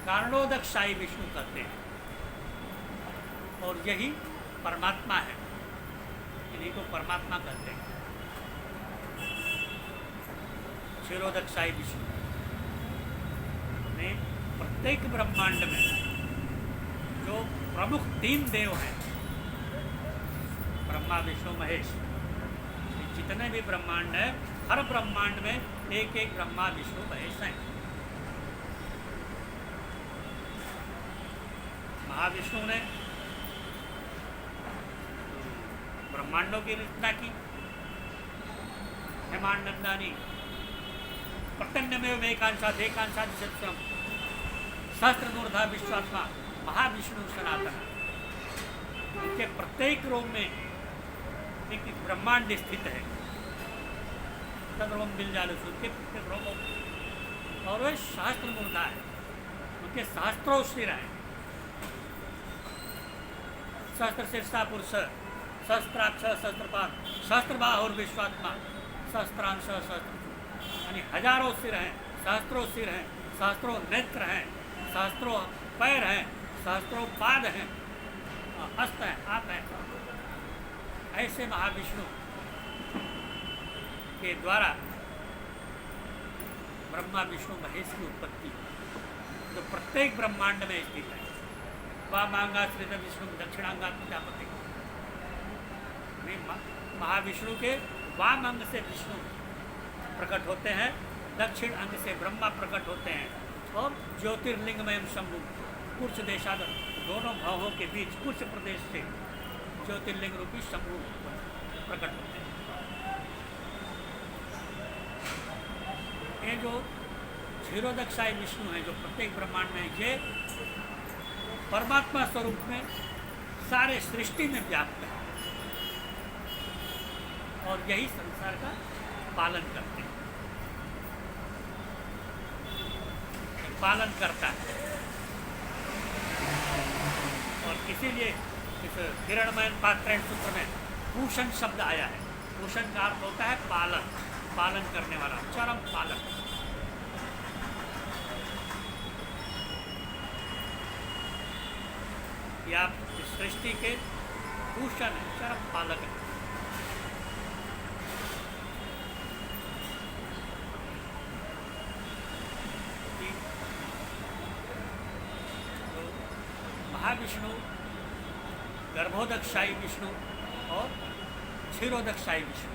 कारणोदकशायी विष्णु कहते हैं। और यही परमात्मा है, इन्हीं को परमात्मा कहते हैं। क्षीरोदकशायी विष्णु ने प्रत्येक ब्रह्मांड में जो प्रमुख 3 देव हैं, ब्रह्मा विष्णु महेश, जितने भी ब्रह्मांड है, हर ब्रह्मांड में एक एक ब्रह्मा विष्णु महेश हैं। महाविष्णु ने ब्रह्मांडों की रचना की। हेमांडंदानी प्रत्यन्नमेव एकांशात् एकांशात् सत्यम सहस्त्रमूर्धा विश्वात्मा महाविष्णु सनातन। उनके प्रत्येक रोम में एक ब्रह्मांड स्थित है। तद्रोम बिलजालुसु, उनके प्रत्येक रोम, और वह सहस्त्रमूर्धा है, उनके सहस्त्रों सिर हैं। सहस्त्र शीर्षा पुरुष, सहस्त्राक्ष, सहस्त्रपाद, सहस्त्रबाहुर विश्वात्मा, सहस्त्रांश, सहस्त्र, यानी हजारों सिर हैं, सहस्त्रों सिर हैं, सहस्त्रों नेत्र हैं, सहस्त्रों पैर हैं, सहस्त्रों पाद हैं, हस्त हैं, हाथ हैं। ऐसे महाविष्णु के द्वारा ब्रह्मा विष्णु महेश की उत्पत्ति, जो प्रत्येक ब्रह्मांड में स्थित है। वामांगाश्रित विष्णु दक्षिणांगा प्रजापति, महाविष्णु के वाम अंग से विष्णु प्रकट होते हैं, दक्षिण अंग से ब्रह्मा प्रकट होते हैं, और ज्योतिर्लिंगमय शंभु कुर्च देशाद, दोनों भावों के बीच कुर्च प्रदेश से ज्योतिर्लिंग रूपी शंभु प्रकट होते हैं। ये जो क्षीरोदकशायी विष्णु है, जो प्रत्येक ब्रह्मांड में, ये परमात्मा स्वरूप में सारे सृष्टि में व्याप्त है, और यही संसार का पालन करते हैं, पालन करता है। और इसीलिए इस हिरणमय पात्रेण सूत्र में पूषण शब्द आया है। पूषण का अर्थ होता है पालन, पालन करने वाला, चरम पालक। या सृष्टि के पूषण है, चरम पालक है। महाविष्णु, गर्भोदकशायी विष्णु और क्षीरोदकशाही विष्णु।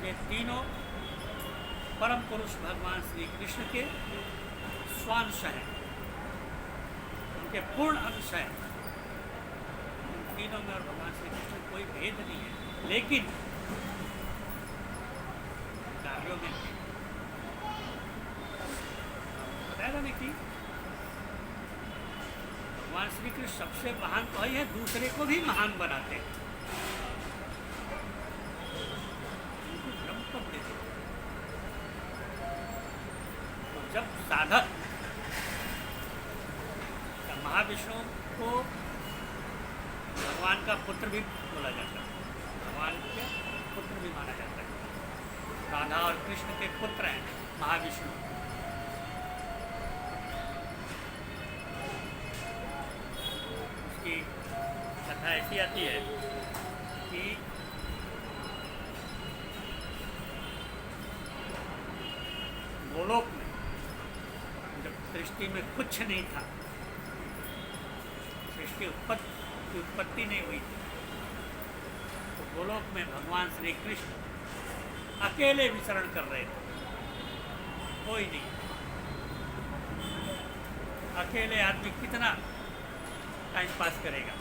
ये तीनों परम पुरुष भगवान श्री कृष्ण के स्वांश हैं, उनके पूर्ण अंश हैं। इन तीनों में और भगवान श्री कृष्ण कोई भेद नहीं है, लेकिन कार्यों में बताया नहीं कि भगवान श्री कृष्ण सबसे महान तो ही है, दूसरे को भी महान बनाते हैं, उनको ब्रह्म पद देते हैं। तो जब साधक महाविष्णु को भगवान का पुत्र भी बोला जाता है, भगवान के पुत्र भी माना जाता है। राधा और कृष्ण के पुत्र हैं महाविष्णु। उसकी कथा ऐसी आती है कि गोलोक में जब सृष्टि में कुछ नहीं था, सृष्टि उत्पत्ति नहीं हुई थी, तो गोलोक में भगवान श्री कृष्ण अकेले विचरण कर रहे थे, कोई नहीं। अकेले आदमी कितना टाइम पास करेगा।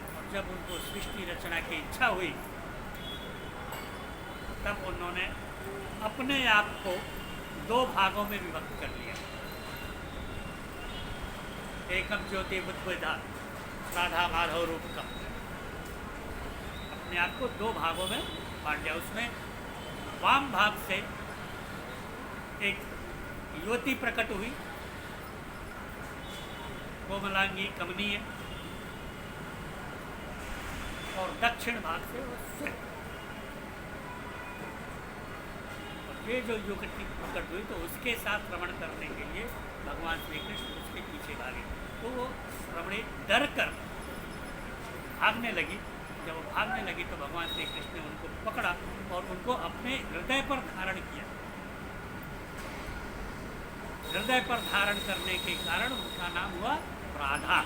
और जब उनको सृष्टि रचना की इच्छा हुई, तब उन्होंने अपने आप को दो भागों में विभक्त कर लिया। एकम ज्योति बुद्धा राधा माधव रूप का, अपने आप को दो भागों में बांट लिया। उसमें वाम भाग से एक युवती प्रकट हुई, कोमलांगी कमनीय, और दक्षिण भाग से वो स्वयं। और ये जो युवती प्रकट हुई, तो उसके साथ रमण करने के लिए भगवान श्री कृष्ण उसके पीछे भागे। तो वो रमणी डर कर भागने लगी। जब वो भागने लगी तो भगवान श्री कृष्ण ने उनको पकड़ा और उनको अपने हृदय पर धारण किया। हृदय पर धारण करने के कारण उनका नाम हुआ राधा।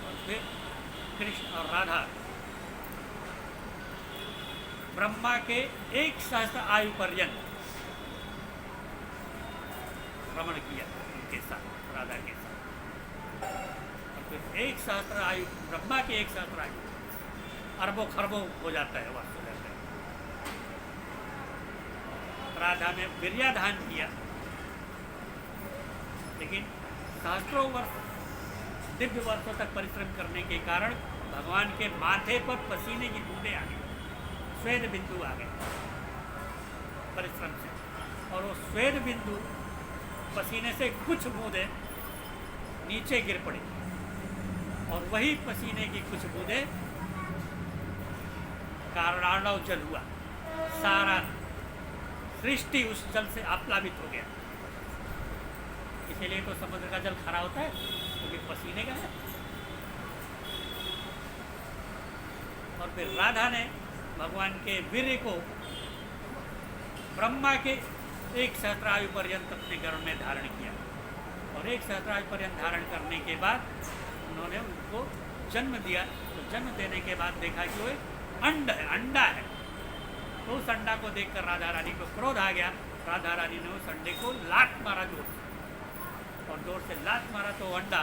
और फिर कृष्ण और राधा ब्रह्मा के 1 सहस्त्र आयु पर्यंत भ्रमण किया उनके साथ, राधा के साथ। और फिर 1 सहस्त्र आयु, ब्रह्मा के 1 सहस्त्र आयु अरबों खरबों हो जाता है, वास्तव में राधा ने वीर्याधान किया, लेकिन सहस्त्रों वर्ष दिव्य वर्षों तक परिश्रम करने के कारण भगवान के माथे पर पसीने की बूंदें आ गई, स्वेद बिंदु आ गए परिश्रम से। और वो स्वेद बिंदु पसीने से कुछ बूंदें नीचे गिर पड़ी, और वही पसीने की कुछ बूंदें कारणार्णव जल हुआ। सारा सृष्टि उस जल से आप्लावित हो गया। इसीलिए तो समुद्र का जल खरा होता है, क्योंकि पसीने का है। और फिर राधा ने भगवान के वीर्य को ब्रह्मा के 1 सहस्त्र आयु पर्यंत अपने गर्भ में धारण किया। और 1 सहस्त्र आयु पर्यंत धारण करने के बाद उन्होंने उनको जन्म दिया। तो जन्म देने के बाद देखा कि वो एक अंडा है। तो उस अंडा को देखकर राधा रानी को क्रोध आ गया। राधा रानी ने उस अंडे को लात मारा जोर से, और जोर से लात मारा तो अंडा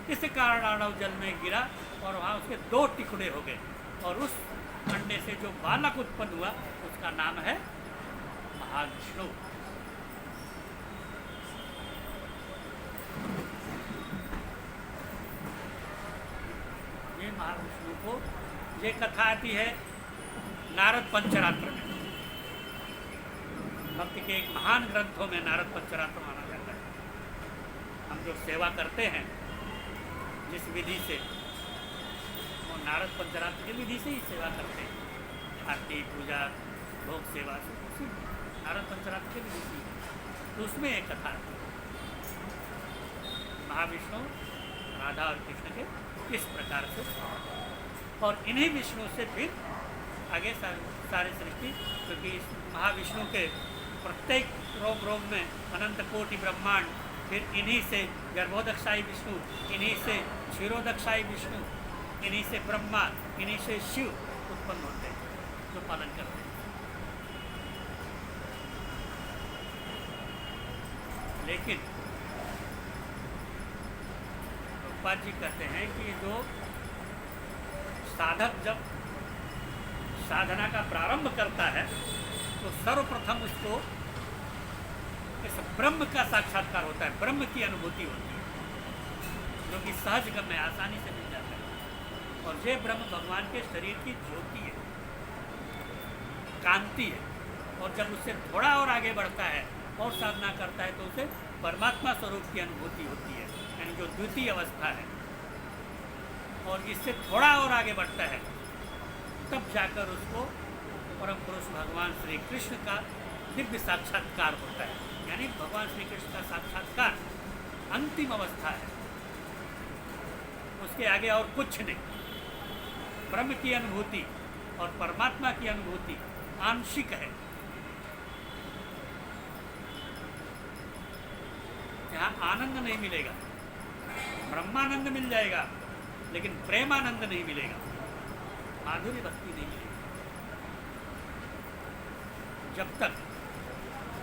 इस कारणार्णव जल में गिरा, और वहाँ उसके 2 टुकड़े हो गए। और उस अंडे से जो बालक उत्पन्न हुआ, उसका नाम है महाविष्णु। ये महाविष्णु को ये कथा आती है नारद पंचरात्र में। भक्ति के एक महान ग्रंथों में नारद पंचरात्र माना जाता है। हम जो सेवा करते हैं जिस विधि से, वो नारद पंचरात्र की विधि से ही सेवा करते हैं। आरती, पूजा, भोग सेवा से उसी नारद पंचरात्र की विधि से। तो उसमें एक कथा है महाविष्णु राधा और कृष्ण के किस प्रकार से, और इन्हीं विष्णु से फिर आगे सारी सृष्टि, क्योंकि इस महाविष्णु के प्रत्येक रोम रोम में अनंत कोटि ब्रह्मांड, फिर इन्हीं से गर्भोदकशाही विष्णु, इन्हीं से क्षीरोदकशाही विष्णु, इन्हीं से ब्रह्मा, इन्हीं से शिव उत्पन्न होते हैं जो पालन करते हैं। लेकिन प्रभुपाद जी कहते हैं कि जो साधक जब साधना का प्रारंभ करता है तो सर्वप्रथम उसको इस ब्रह्म का साक्षात्कार होता है, ब्रह्म की अनुभूति होती है जो कि सहज गम में आसानी से मिल जाता है। और ये ब्रह्म भगवान के शरीर की ज्योति है, कांति है। और जब उससे थोड़ा और आगे बढ़ता है और साधना करता है तो उसे परमात्मा स्वरूप की अनुभूति होती है, यानी जो द्वितीय अवस्था है। और इससे थोड़ा और आगे बढ़ता है तब जाकर उसको परम पुरुष भगवान श्री कृष्ण का दिव्य साक्षात्कार होता है, यानी भगवान श्री कृष्ण का साक्षात्कार अंतिम अवस्था है, उसके आगे और कुछ नहीं। ब्रह्म की अनुभूति और परमात्मा की अनुभूति आंशिक है। यहाँ आनंद नहीं मिलेगा, ब्रह्मानंद मिल जाएगा लेकिन प्रेमानंद नहीं मिलेगा, माधुर्य भक्ति नहीं मिलेगी जब तक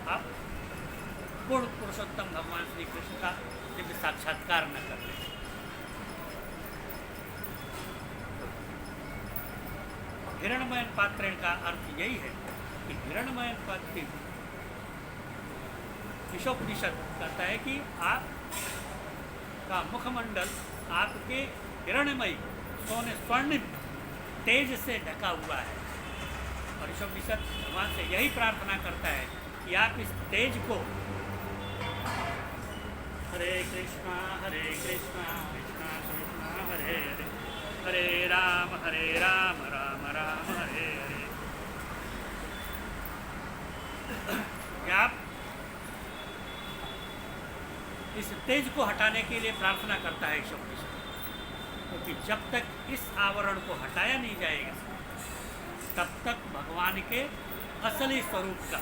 आप पूर्ण पुरुषोत्तम भगवान श्री कृष्ण का दिव्य साक्षात्कार न कर लें। हिरणमय पात्रेण का अर्थ यही है कि हिरणमय पात्र विश्वोपनिषद कहता है कि आप का मुखमंडल आपके हिरणमयी सोने स्वर्णिम तेज से ढका हुआ है। और विश्वोपनिषद भगवान से यही प्रार्थना करता है कि आप इस तेज को हरे कृष्णा कृष्णा कृष्णा हरे हरे, हरे राम राम राम हरे हरे, आप इस तेज को हटाने के लिए प्रार्थना करता है ईश्वर, क्योंकि जब तक इस आवरण को हटाया नहीं जाएगा तब तक भगवान के असली स्वरूप का,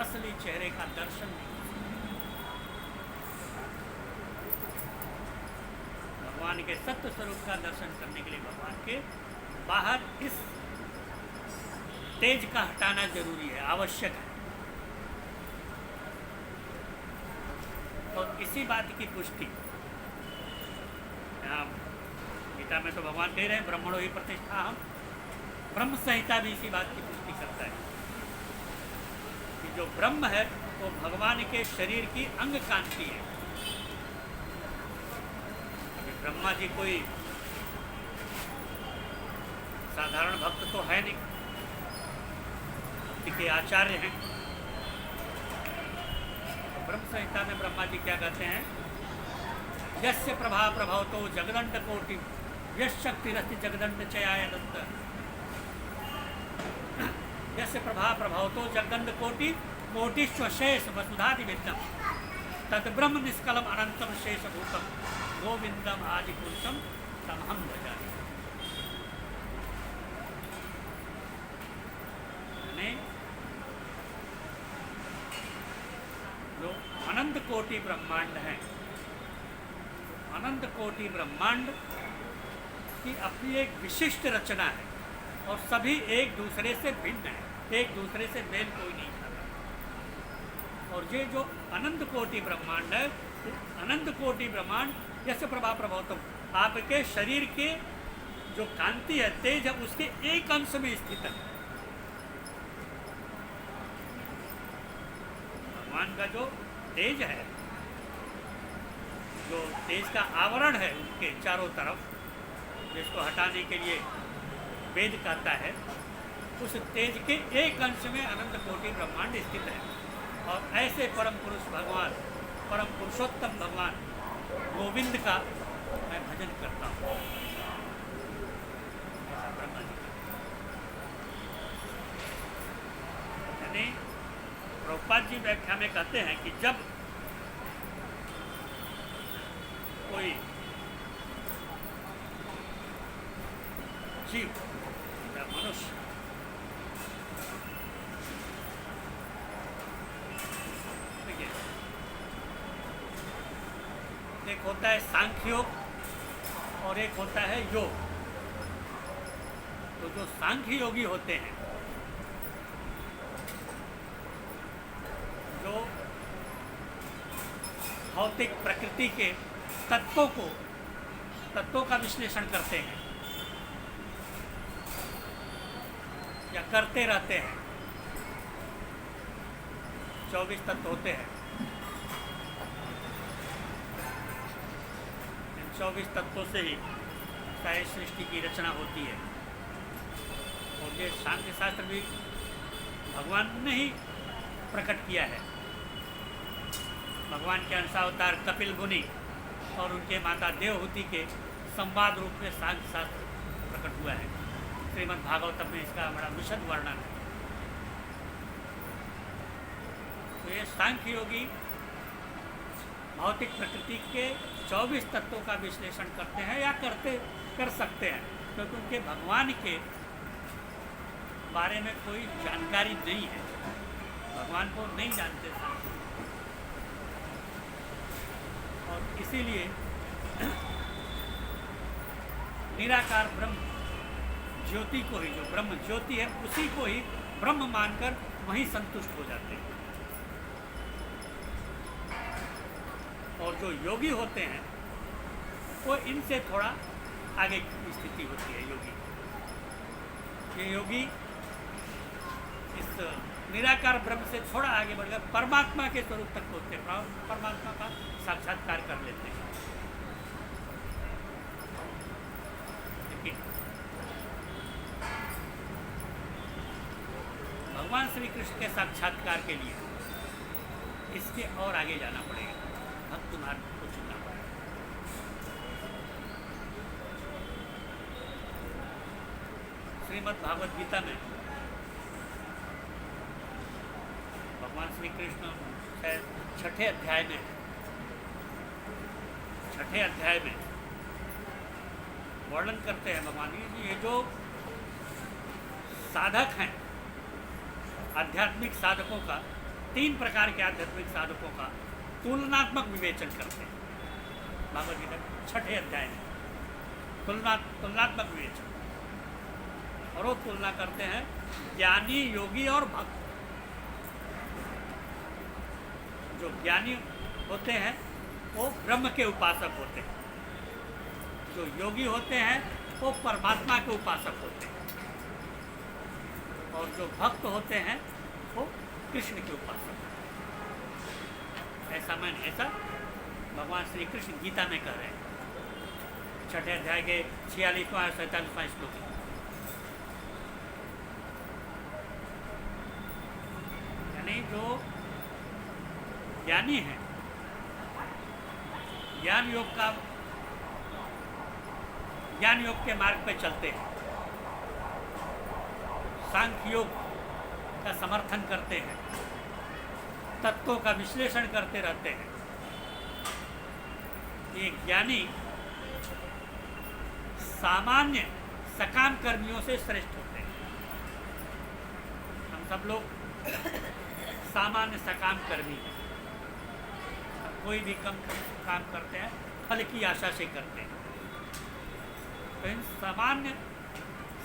असली चेहरे का दर्शन नहीं हो सकता। भगवान के सत्य स्वरूप का दर्शन करने के लिए भगवान के बाहर इस तेज का हटाना जरूरी है, आवश्यक है। और इसी बात की पुष्टि गीता में तो भगवान कह रहे हैं ब्रह्मणो ही प्रतिष्ठा हम, ब्रह्म संहिता भी इसी बात की पुष्टि करता है कि जो ब्रह्म है वो भगवान के शरीर की अंग कांति है। अभी ब्रह्मा जी कोई साधारण भक्त तो है नहीं, भक्ति के आचार्य हैं। ब्रह्म संहिता में ब्रह्मा जी क्या कहते हैं, यस्य प्रभा प्रभवतो जगदंड कोटि यशक्तिरस्ति जगदंड चयाय दत्त, यस्य प्रभा प्रभवतो जगदंड कोटि कोटिश्वशेष वसुधादि विद्यम तद ब्रह्म निष्कलम अनंतम शेषभूतम गोविंदम आदिपुरुषम तमहम भजामि। जो अनंत कोटि ब्रह्मांड है, अनंत कोटि ब्रह्मांड की अपनी एक विशिष्ट रचना है और सभी एक दूसरे से भिन्न है, एक दूसरे से मेल कोई नहीं खाता। और ये जो अनंत कोटि ब्रह्मांड है, अनंत कोटि ब्रह्मांड यश प्रभा प्रभवतम, आपके शरीर के जो कांति है, तेज है, उसके एक अंश में स्थित है। भगवान का जो तेज है, जो तेज का आवरण है उनके चारों तरफ, जिसको हटाने के लिए वेद कहता है, उस तेज के एक अंश में अनंत कोटि ब्रह्मांड स्थित है। और ऐसे परम पुरुष भगवान, परम पुरुषोत्तम भगवान गोविंद का मैं भजन करता हूँ। ब्रह्मा जी यानी प्रभुपाद जी व्याख्या में कहते हैं कि जब कोई जीव या मनुष्य होता है सांख्य योग और एक होता है योग। तो जो सांख्य योगी होते हैं, जो भौतिक प्रकृति के तत्वों का विश्लेषण करते हैं या करते रहते हैं। 24 तत्व होते हैं। इन 24 तत्वों से ही सारी सृष्टि की रचना होती है। और ये सांख्य शास्त्र भी भगवान ने ही प्रकट किया है। भगवान के अंशावतार कपिल मुनि और उनके माता देवहूति के संवाद रूप में सांख्य शास्त्र प्रकट हुआ है। श्रीमद् भागवतम में इसका बड़ा विशद वर्णन है। तो ये सांख्य योगी भौतिक प्रकृति के 24 तत्वों का विश्लेषण करते हैं या कर सकते हैं, क्योंकि उनके भगवान के बारे में कोई जानकारी नहीं है। भगवान को नहीं जानते सांख्य, और इसीलिए निराकार ब्रह्म ज्योति को ही, जो ब्रह्म ज्योति है, उसी को ही ब्रह्म मानकर वहीं संतुष्ट हो जाते हैं। और जो योगी होते हैं वो इनसे थोड़ा आगे की स्थिति होती है। ये योगी इस निराकार ब्रह्म से थोड़ा आगे बढ़कर परमात्मा के स्वरूप तक पहुँचते हैं, परमात्मा का साक्षात्कार कर लेते हैं। लेकिन भगवान श्री कृष्ण के साक्षात्कार के लिए इसके और आगे जाना पड़ेगा, भक्त मार्ग को चुनना पड़ेगा। श्रीमद् भागवत गीता में भगवान श्री कृष्ण छठे अध्याय में वर्णन करते हैं भगवान जी, ये जो साधक हैं, आध्यात्मिक साधकों का, 3 प्रकार के आध्यात्मिक साधकों का तुलनात्मक विवेचन करते हैं। भागवत गीता छठे अध्याय में तुलनात्मक विवेचन, और वो तुलना करते हैं ज्ञानी, योगी और भक्त। जो ज्ञानी होते हैं वो ब्रह्म के उपासक होते हैं, जो योगी होते हैं वो परमात्मा के उपासक होते हैं, और जो भक्त होते हैं वो कृष्ण के उपासक। ऐसा भगवान श्री कृष्ण गीता में कह रहे हैं, छठे अध्याय के 46वां और 47वां श्लोक। यानी जो ज्ञानी है, ज्ञान योग के मार्ग पर चलते हैं, सांख्य योग का समर्थन करते हैं, तत्वों का विश्लेषण करते रहते हैं। ये ज्ञानी सामान्य सकाम कर्मियों से श्रेष्ठ होते हैं। हम सब लोग सामान्य सकाम कर्मी हैं। कोई भी कम काम करते हैं फल की आशा से करते हैं, तो इन सामान्य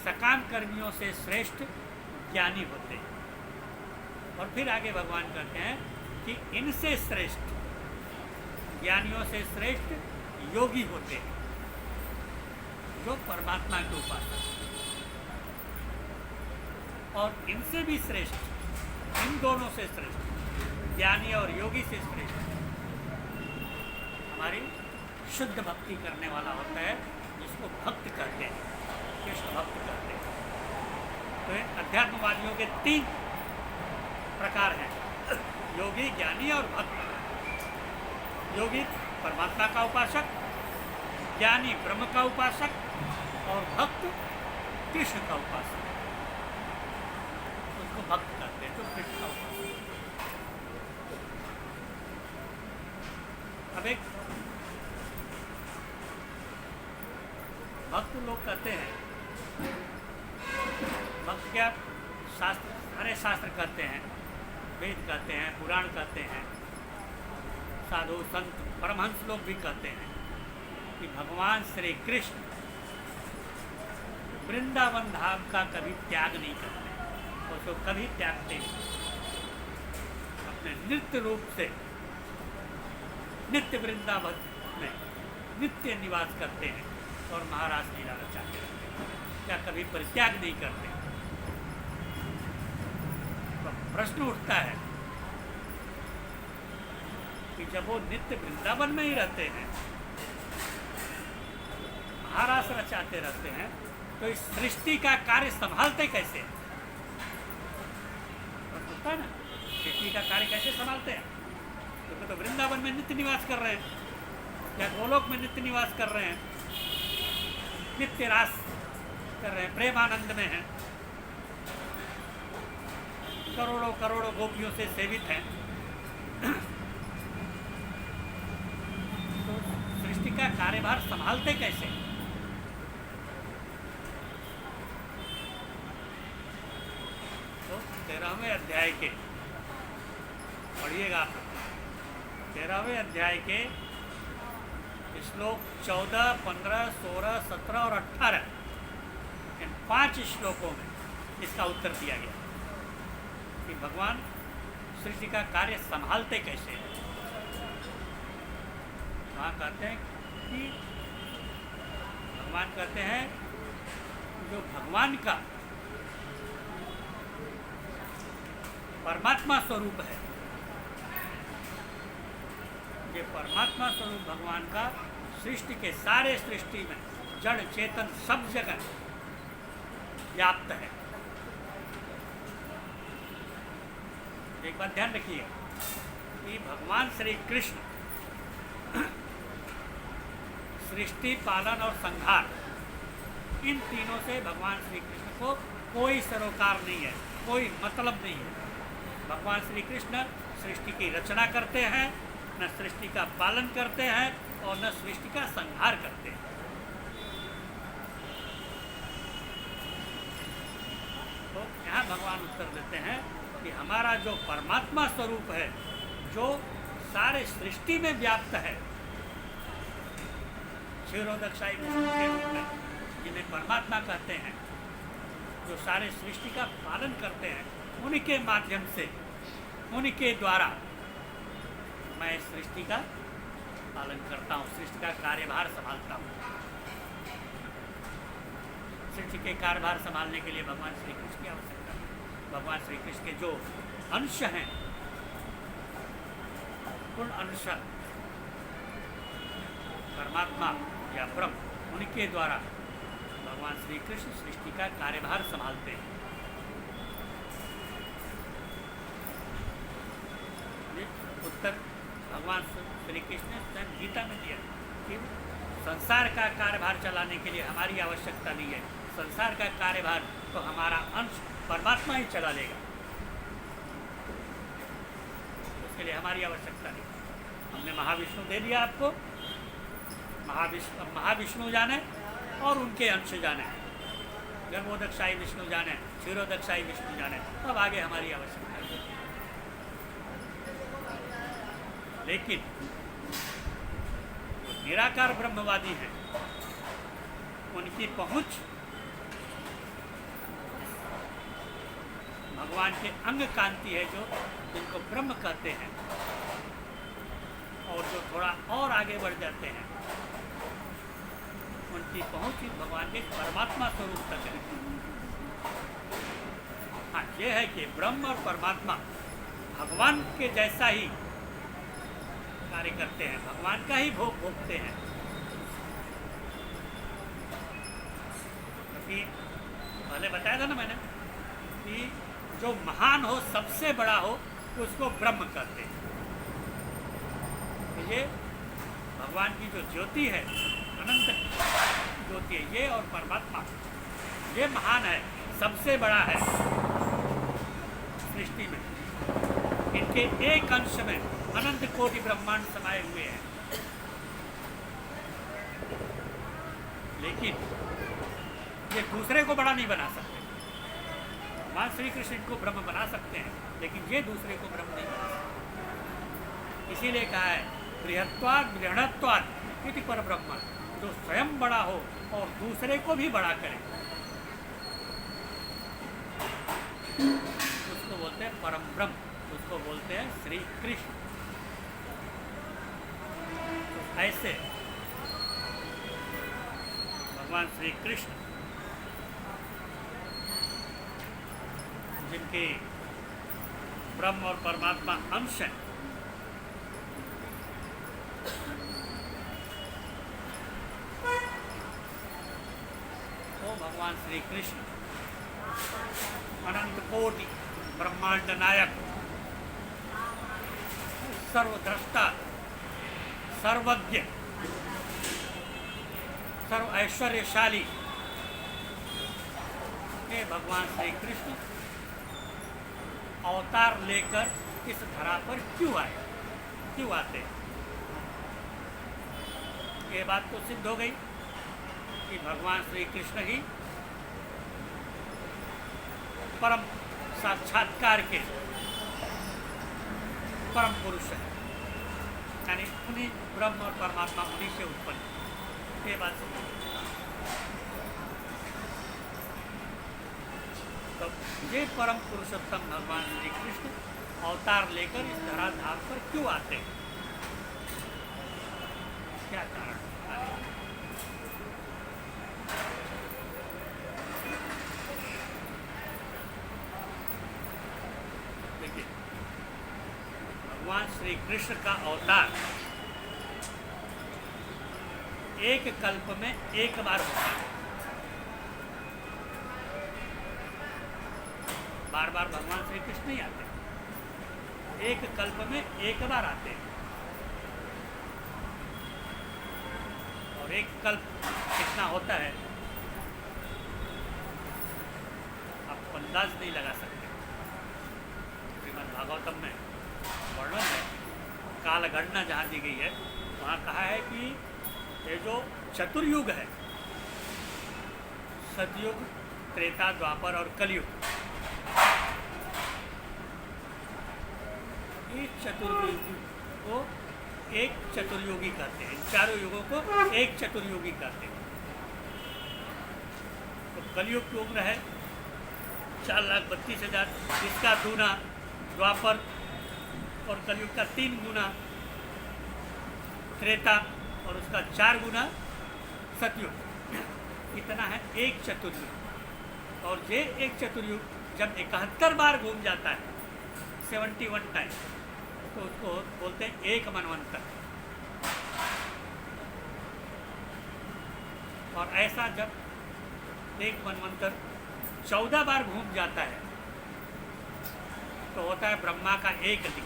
सकाम कर्मियों से श्रेष्ठ ज्ञानी होते हैं। और फिर आगे भगवान कहते हैं कि इनसे श्रेष्ठ, ज्ञानियों से श्रेष्ठ योगी होते हैं, जो परमात्मा के उपासक। और इनसे भी श्रेष्ठ, इन दोनों से श्रेष्ठ, ज्ञानी और योगी से श्रेष्ठ हमारी शुद्ध भक्ति करने वाला होता है, जिसको भक्त कहते हैं, कृष्ण भक्त कहते हैं। तो इन अध्यात्मवादियों के 3 प्रकार हैं, योगी, ज्ञानी और भक्त। योगी परमात्मा का उपासक, ज्ञानी ब्रह्म का उपासक, और भक्त कृष्ण का उपासक। उसको भक्त कहते हैं, जो कृष्ण का उपासक। अब एक भक्त लोग कहते हैं, भक्त क्या, शास्त्र, सारे शास्त्र कहते हैं, वेद कहते हैं, पुराण कहते हैं, साधु संत परमहंस लोग भी कहते हैं कि भगवान श्री कृष्ण वृंदावन धाम का कभी त्याग नहीं करते, उसको कभी त्यागते नहीं। अपने नित्य रूप से नित्य वृंदावन में नित्य निवास करते हैं और महाराज लीला रचाते रहते हैं, क्या कभी परित्याग नहीं करते। तो प्रश्न उठता है कि जब वो नित्य वृंदावन में ही रहते हैं, महाराज रचाते रहते हैं, तो इस सृष्टि का कार्य संभालते कैसे? होता है ना, सृष्टि का कार्य कैसे संभालते हैं? क्योंकि तो वृंदावन में नित्य निवास कर रहे हैं या गोलोक में नित्य निवास कर रहे हैं, नित्य रास कर रहे हैं, प्रेमानंद में हैं, करोड़ों करोड़ों गोपियों से सेवित हैं। तो सृष्टि का कार्यभार संभालते कैसे? तो 13वें अध्याय के पढ़िएगा आप, 13वें अध्याय के श्लोक 14, 15, 16, 17 और 18, इन 5 श्लोकों में इसका उत्तर दिया गया कि भगवान सृष्टि का कार्य संभालते कैसे हैं। वहाँ कहते हैं कि भगवान कहते हैं जो भगवान का परमात्मा स्वरूप है, ये परमात्मा स्वरूप भगवान का सृष्टि के सारे सृष्टि में जड़ चेतन सब जगह व्याप्त है। एक बात ध्यान रखिए कि भगवान श्री कृष्ण सृष्टि, पालन और संहार, इन तीनों से भगवान श्री कृष्ण को कोई सरोकार नहीं है, कोई मतलब नहीं है। भगवान श्री कृष्ण सृष्टि की रचना करते हैं, न सृष्टि का पालन करते हैं और न सृष्टि का संहार करते हैं। तो यहाँ भगवान उत्तर देते हैं कि हमारा जो परमात्मा स्वरूप है, जो सारे सृष्टि में व्याप्त है, क्षीरोदक्षाई विष्णु के रूप में जिन्हें परमात्मा कहते हैं, जो सारे सृष्टि का पालन करते हैं, उनके माध्यम से, उनके द्वारा मैं सृष्टि का पालन करता हूँ, सृष्टि का कार्यभार संभालता हूँ। सृष्टि के कार्यभार संभालने के लिए भगवान श्री कृष्ण की आवश्यकता है। भगवान श्री कृष्ण के जो अंश हैं, पूर्ण अंश परमात्मा या ब्रह्म, उनके द्वारा भगवान श्री कृष्ण सृष्टि का कार्यभार संभालते हैं। उत्तर भगवान श्री कृष्ण ने स्वयं गीता में दिया कि संसार का कार्यभार चलाने के लिए हमारी आवश्यकता नहीं है, संसार का कार्यभार तो हमारा अंश परमात्मा ही चला लेगा, उसके लिए हमारी आवश्यकता नहीं। हमने महाविष्णु दे दिया आपको, महाविष्णु जाने और उनके अंश जाने, गर्भोदक्षाई विष्णु जाने, क्षीरोदक्षाई विष्णु जाने, तब आगे हमारी आवश्यकता है। लेकिन निराकार ब्रह्मवादी हैं, उनकी पहुंच भगवान के अंग कांति है, जो जिनको ब्रह्म कहते हैं, और जो थोड़ा और आगे बढ़ जाते हैं, उनकी पहुंच भगवान के परमात्मा स्वरूप तक है। हाँ, ये है कि ब्रह्म और परमात्मा भगवान के जैसा ही कार्य करते हैं, भगवान का ही भोग भोगते हैं। क्योंकि पहले बताया था ना मैंने कि जो महान हो, सबसे बड़ा हो, उसको ब्रह्म कहते हैं। तो ये भगवान की जो ज्योति है, अनंत ज्योति है, ये और परमात्मा, ये महान है, सबसे बड़ा है सृष्टि में। इनके एक अंश में अनंत कोटि ब्रह्मांड समाये हुए हैं। लेकिन ये दूसरे को बड़ा नहीं बना सकते। भगवान श्री कृष्ण को ब्रह्म बना सकते हैं, लेकिन ये दूसरे को ब्रह्म नहीं बना सकते। इसीलिए कहा है बृहत्वाद बृहणत्वाद इति पर ब्रह्म, जो स्वयं बड़ा हो और दूसरे को भी बड़ा करे, उसको बोलते हैं परम ब्रह्म, उसको बोलते हैं श्री कृष्ण। तो ऐसे भगवान श्री कृष्ण जिनके ब्रह्म और परमात्मा अंश हैं, तो भगवान श्री कृष्ण अनंत कोटि ब्रह्मांड नायक, सर्वद्रष्टा, सर्वज्ञ, सर्व ऐश्वर्यशाली, ये भगवान श्री कृष्ण अवतार लेकर इस धरा पर क्यों आए, क्यों आते हैं? ये बात तो सिद्ध हो गई कि भगवान श्री कृष्ण ही परम साक्षात्कार के परम पुरुष है, यानी उन्हीं ब्रह्म और परमात्मा उन्हीं से उत्पन्न, ये बात समझ। तो ये परम पुरुषोत्तम भगवान श्री कृष्ण अवतार लेकर इस धराधाम पर क्यों आते हैं, क्या कारण? देखिए, भगवान श्री कृष्ण का अवतार एक कल्प में एक बार होता है, बार बार भगवान श्री कृष्ण नहीं आते, एक कल्प में एक बार आते हैं। और एक कल्प कितना होता है आप अंदाज नहीं लगा सकते। श्रीमद् भागवतम में वर्णन है, काल गणना जहाँ दी गई है वहाँ कहा है कि ये जो चतुर्युग है, सतयुग, त्रेता, द्वापर और कलयुग, इस चतुर्युग को एक चतुर्युगी कहते हैं, इन चारों युगों को एक चतुर्युगी कहते हैं। तो कलयुग की उम्र है 4,32,000, इसका दूना द्वापर और कलयुग का 3 गुना त्रेता और उसका 4 गुना सतयुग, इतना है एक चतुर्युग। और ये एक चतुर्युग जब 71 बार घूम जाता है, 71 टाइम, तो उसको बोलते हैं एक मनवंतर। और ऐसा जब एक मनवंतर 14 बार घूम जाता है तो होता है ब्रह्मा का एक दिन,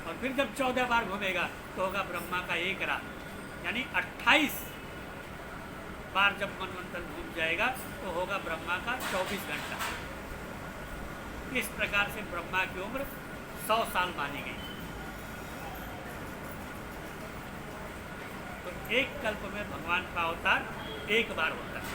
और फिर जब 14 बार घूमेगा तो होगा ब्रह्मा का एक रात, यानी 28 बार जब मनवंतर घूम जाएगा तो होगा ब्रह्मा का 24 घंटा। इस प्रकार से ब्रह्मा की उम्र 100 साल मानी गई। तो एक कल्प में भगवान का अवतार एक बार होता है।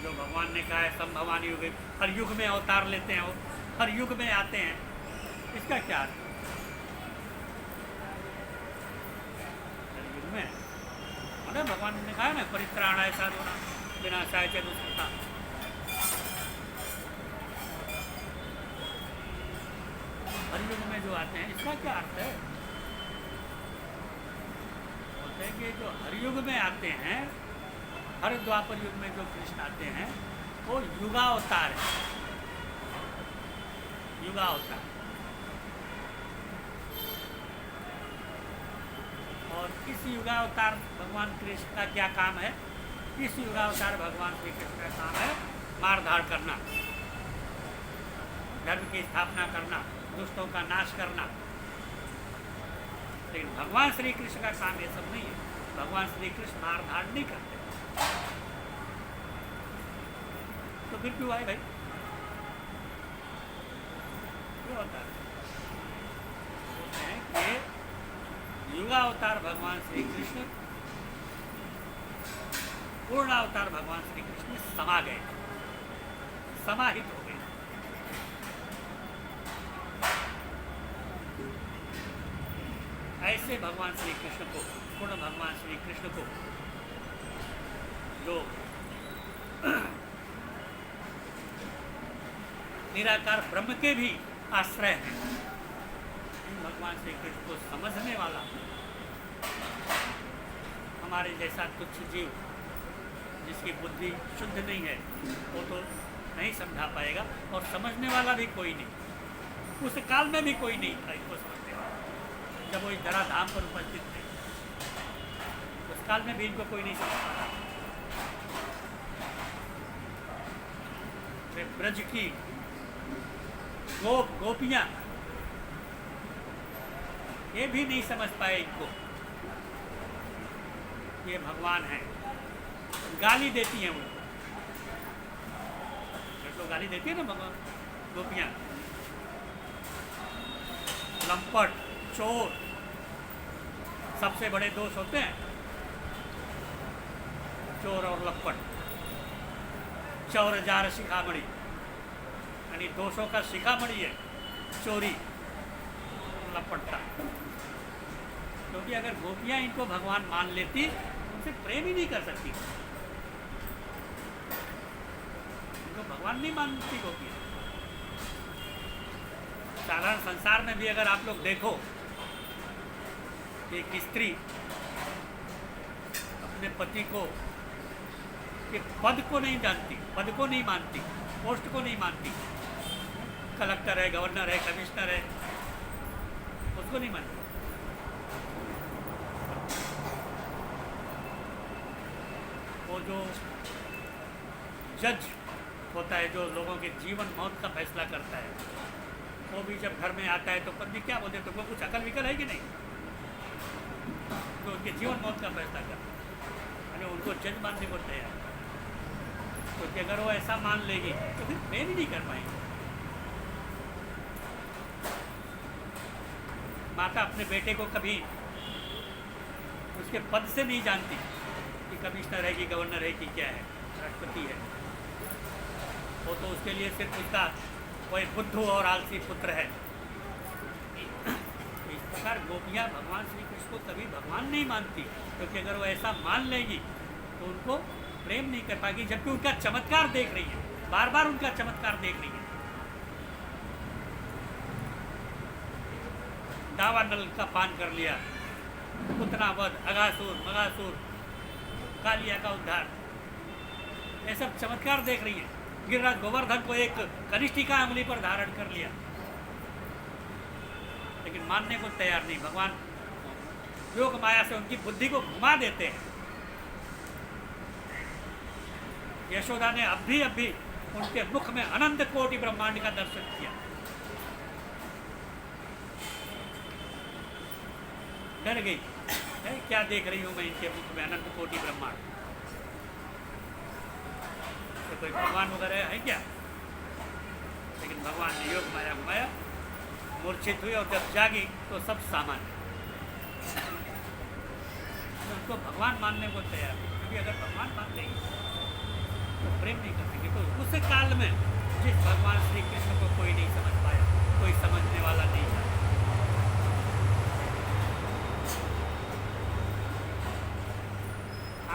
जो भगवान ने कहा है संभवान युग, हर युग में अवतार लेते हैं, वो हर युग में आते हैं, इसका क्या अर्थ? हर युग में मतलब भगवान ने कहा ना, परित्राणाय साधूनां विनाशाय च दुष्कृतां। हर युग में जो आते हैं, इसका क्या अर्थ है? बोलते हैं कि जो हर युग में आते हैं, हर द्वापर युग में जो कृष्ण आते हैं वो युगावतार है, युगावतार। और इस युगावतार भगवान कृष्ण का क्या काम है? इस युगावतार भगवान श्री कृष्ण का काम है मारधाड़ करना, धर्म की स्थापना करना, दुष्टों का नाश करना। लेकिन भगवान श्री कृष्ण का काम ये सब नहीं है। भगवान श्री कृष्ण मारधाड़ नहीं करते। तो फिर क्यों आए भाई? क्यों होता है? बोलते हैं कि युगावतार भगवान श्री कृष्ण, पूर्णावतार भगवान श्री कृष्ण समा गए, समाहित हो गए। ऐसे भगवान श्री कृष्ण को, पूर्ण भगवान श्री कृष्ण को जो निराकार ब्रह्म के भी आश्रय हैं, भगवान श्री कृष्ण को समझने वाला हमारे जैसा तुच्छ जीव जिसकी बुद्धि शुद्ध नहीं है वो तो नहीं समझा पाएगा, और समझने वाला भी कोई नहीं। उस काल में भी कोई नहीं था इसको समझने वाला, जब वो इस धराधाम पर उपस्थित थे उस काल में भी इनको कोई नहीं समझ पाता। ब्रज की गोपियां ये भी नहीं समझ पाए इनको ये भगवान है, गाली देती हैं उनको। तो गाली देती है ना भगवान, गोपियां लंपट चोर, सबसे बड़े दोष होते हैं चोर और लंपट। चौर जार शिखामणि यानी दोषों का शिखामणि है चोरी, लपटता। क्योंकि अगर गोपियां इनको भगवान मान लेती उनसे प्रेम ही नहीं कर सकती, इनको भगवान नहीं मानती गोपियां। साधारण संसार में भी अगर आप लोग देखो, एक स्त्री अपने पति को कि पद को नहीं जानती, पद को नहीं मानती, पोस्ट को नहीं मानती, कलेक्टर है, गवर्नर है, कमिश्नर है, उसको नहीं मानती। वो जो जज होता है जो लोगों के जीवन मौत का फैसला करता है, वो भी जब घर में आता है तो पत्नी क्या बोलते, तुमको कुछ अकल विकल है कि नहीं, तो उनके जीवन मौत का फैसला करता है, यानी उनको जज मानने को तैयार। क्योंकि अगर वो ऐसा मान लेगी तो फिर प्रेम ही नहीं कर पाएंगे। माता अपने बेटे को कभी उसके पद से नहीं जानती कि कमिश्नर है कि गवर्नर है कि क्या है, राष्ट्रपति है, वो तो उसके लिए सिर्फ उसका कोई बुद्धू और आलसी पुत्र है। इस प्रकार गोपियाँ भगवान श्री कृष्ण को कभी भगवान नहीं मानती, क्योंकि अगर वो ऐसा मान लेगी तो उनको प्रेम नहीं कर पाएगी, जबकि उनका चमत्कार देख रही है, बार बार उनका चमत्कार देख रही है। दावानल का पान कर लिया, पुतना वध, अगासुर, मगासुर, कालिया का उद्धार, ये सब चमत्कार देख रही है। गिरिराज गोवर्धन को एक कनिष्ठिका अंगुली पर धारण कर लिया, लेकिन मानने को तैयार नहीं। भगवान योग माया से उनकी बुद्धि को घुमा देते हैं। यशोदा ने अभी उनके मुख में अनंत कोटि ब्रह्मांड का दर्शन किया। डर गई, क्या देख रही हूं मैं इनके मुख में, अनंत कोटि ब्रह्मांड, तो कोई भगवान वगैरह है क्या? लेकिन भगवान ने योग माया घुमाया, मूर्छित हुई और जब जागी तो सब सामान्य। तो उनको भगवान मानने को तैयार है, क्योंकि अगर भगवान मान लेंगे तो प्रेम नहीं कर सकेंगे। तो उस काल में जिस भगवान श्री कृष्ण को कोई नहीं समझ पाया, कोई समझने वाला नहीं था,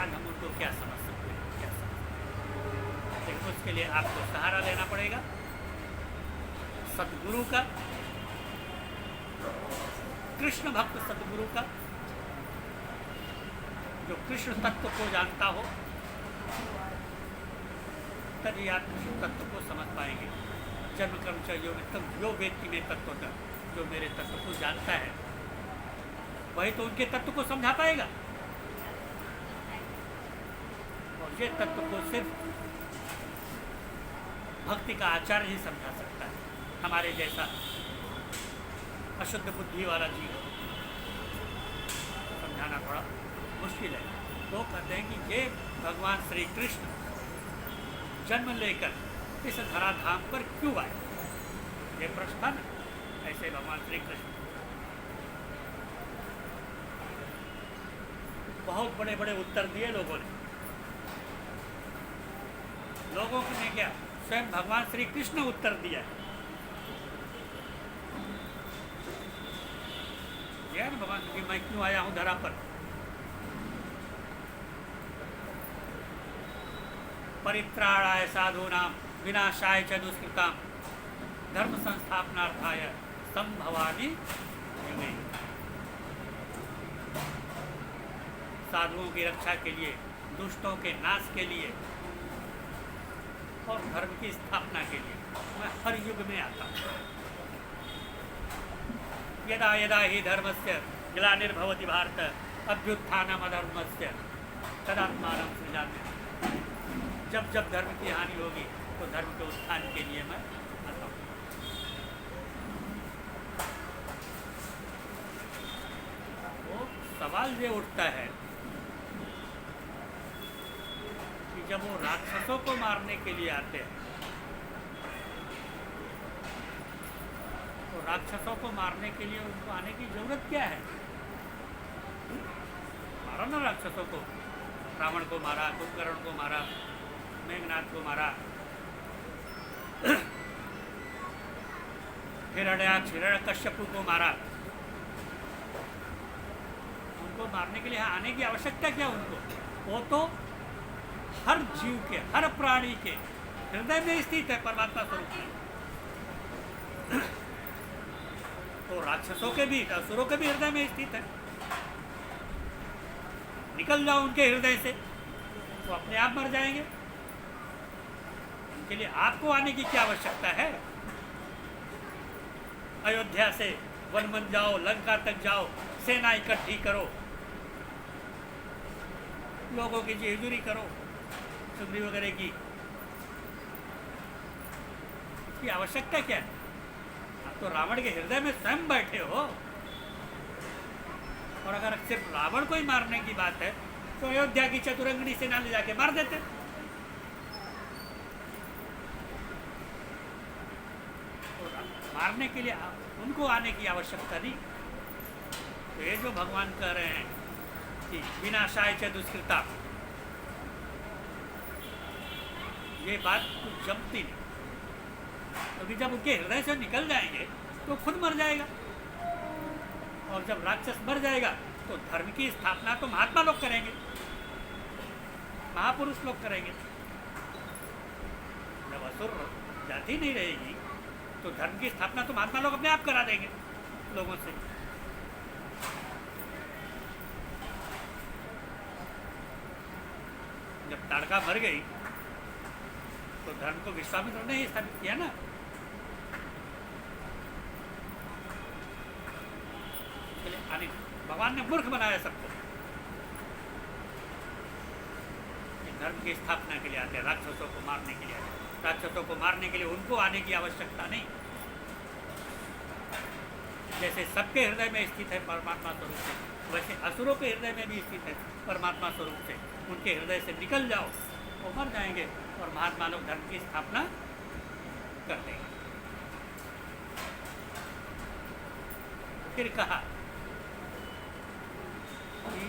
आज हम उनको क्या समझ सकते हैं, क्या समझ सकते हैं? लेकिन उसके लिए आपको सहारा लेना पड़ेगा सद्गुरु का, कृष्ण भक्त सद्गुरु का, जो कृष्ण तत्व को जानता हो, तभी आप कृष्ण तत्व को समझ पाएंगे। जन्म कर्म च योग नित्यम यो वेत्ति में तत्व, जो मेरे तत्व को जानता है वही तो उनके तत्व को समझा पाएगा। और ये तत्व को सिर्फ भक्ति का आचार्य ही समझा सकता है। हमारे जैसा अशुद्ध बुद्धि वाला जीव समझाना थोड़ा मुश्किल है। तो कहते हैं कि ये भगवान श्री कृष्ण जन्म लेकर इस धराधाम पर क्यों आए, ये प्रश्न था ना। ऐसे भगवान श्री कृष्ण बहुत बड़े बड़े उत्तर दिए लोगों ने। लोगों ने क्या, स्वयं भगवान श्री कृष्ण उत्तर दिया। गया ना भगवान कि मैं क्यों आया हूँ धरा पर। परित्राणाय साधूनां विनाशाय च दुष्कृतां धर्म संस्थापनार्थाय संभवामि युगे। साधुओं की रक्षा के लिए, दुष्टों के नाश के लिए और धर्म की स्थापना के लिए मैं हर युग में आता हूँ। यदा यदा ही धर्मस्य ग्लानिर्भवति भारत अभ्युत्थानम् अधर्मस्य तदात्मानं सृजामि। जब जब धर्म की हानि होगी तो धर्म के उत्थान के लिए मैं आता हूँ। वो सवाल ये उठता है कि जब वो राक्षसों को मारने के लिए आते हैं तो राक्षसों को मारने के लिए उनको आने की जरूरत क्या है? मारा ना राक्षसों को, रावण को मारा, कुंभकर्ण को मारा, मेघनाथ को मारा, हिरण्याक्ष हिरण्यकश्यप को मारा। उनको मारने के लिए आने की आवश्यकता क्या उनको? वो तो हर जीव के, हर प्राणी के हृदय में स्थित है परमात्मा स्वरूप में। तो राक्षसों के भी, असुरों के भी हृदय में स्थित है। निकल जाओ उनके हृदय से, वो अपने आप मर जाएंगे। उनके लिए आपको आने की क्या आवश्यकता है? अयोध्या से वन जाओ, लंका तक जाओ, सेना इकट्ठी करो, लोगों की जेहजूरी करो, सुंदरी वगैरह की। इसकी आवश्यकता क्या है? आप तो रावण के हृदय में स्वयं बैठे हो। और अगर सिर्फ रावण को ही मारने की बात है तो अयोध्या की चतुरंगनी सेना ले जाके मार देते। तो मारने के लिए उनको आने की आवश्यकता नहीं। तो ये जो भगवान कह रहे हैं कि विनाशाय च दुष्कृता, ये बात कुछ जमती नहीं, क्योंकि जब उनके हृदय से निकल जाएंगे तो खुद मर जाएगा। और जब राक्षस मर जाएगा तो धर्म की स्थापना तो महात्मा लोग करेंगे, महापुरुष लोग करेंगे। जब असुर जाति नहीं रहेगी तो धर्म की स्थापना तो महात्मा लोग अपने आप करा देंगे लोगों से। जब ताड़का मर गई तो धर्म को विश्वामित्र ने ही स्थापित किया ना। भगवान ने मूर्ख बनाया सबको। धर्म की स्थापना के लिए आते हैं, राक्षसों को मारने के लिए आते हैं। राक्षसों को मारने के लिए उनको आने की आवश्यकता नहीं। जैसे सबके हृदय में स्थित है परमात्मा स्वरूप से, वैसे असुरों के हृदय में भी स्थित है परमात्मा स्वरूप से। उनके हृदय से निकल जाओ, वो मर जाएंगे और महात्मा लोग धर्म की स्थापना कर देंगे। फिर कहा कि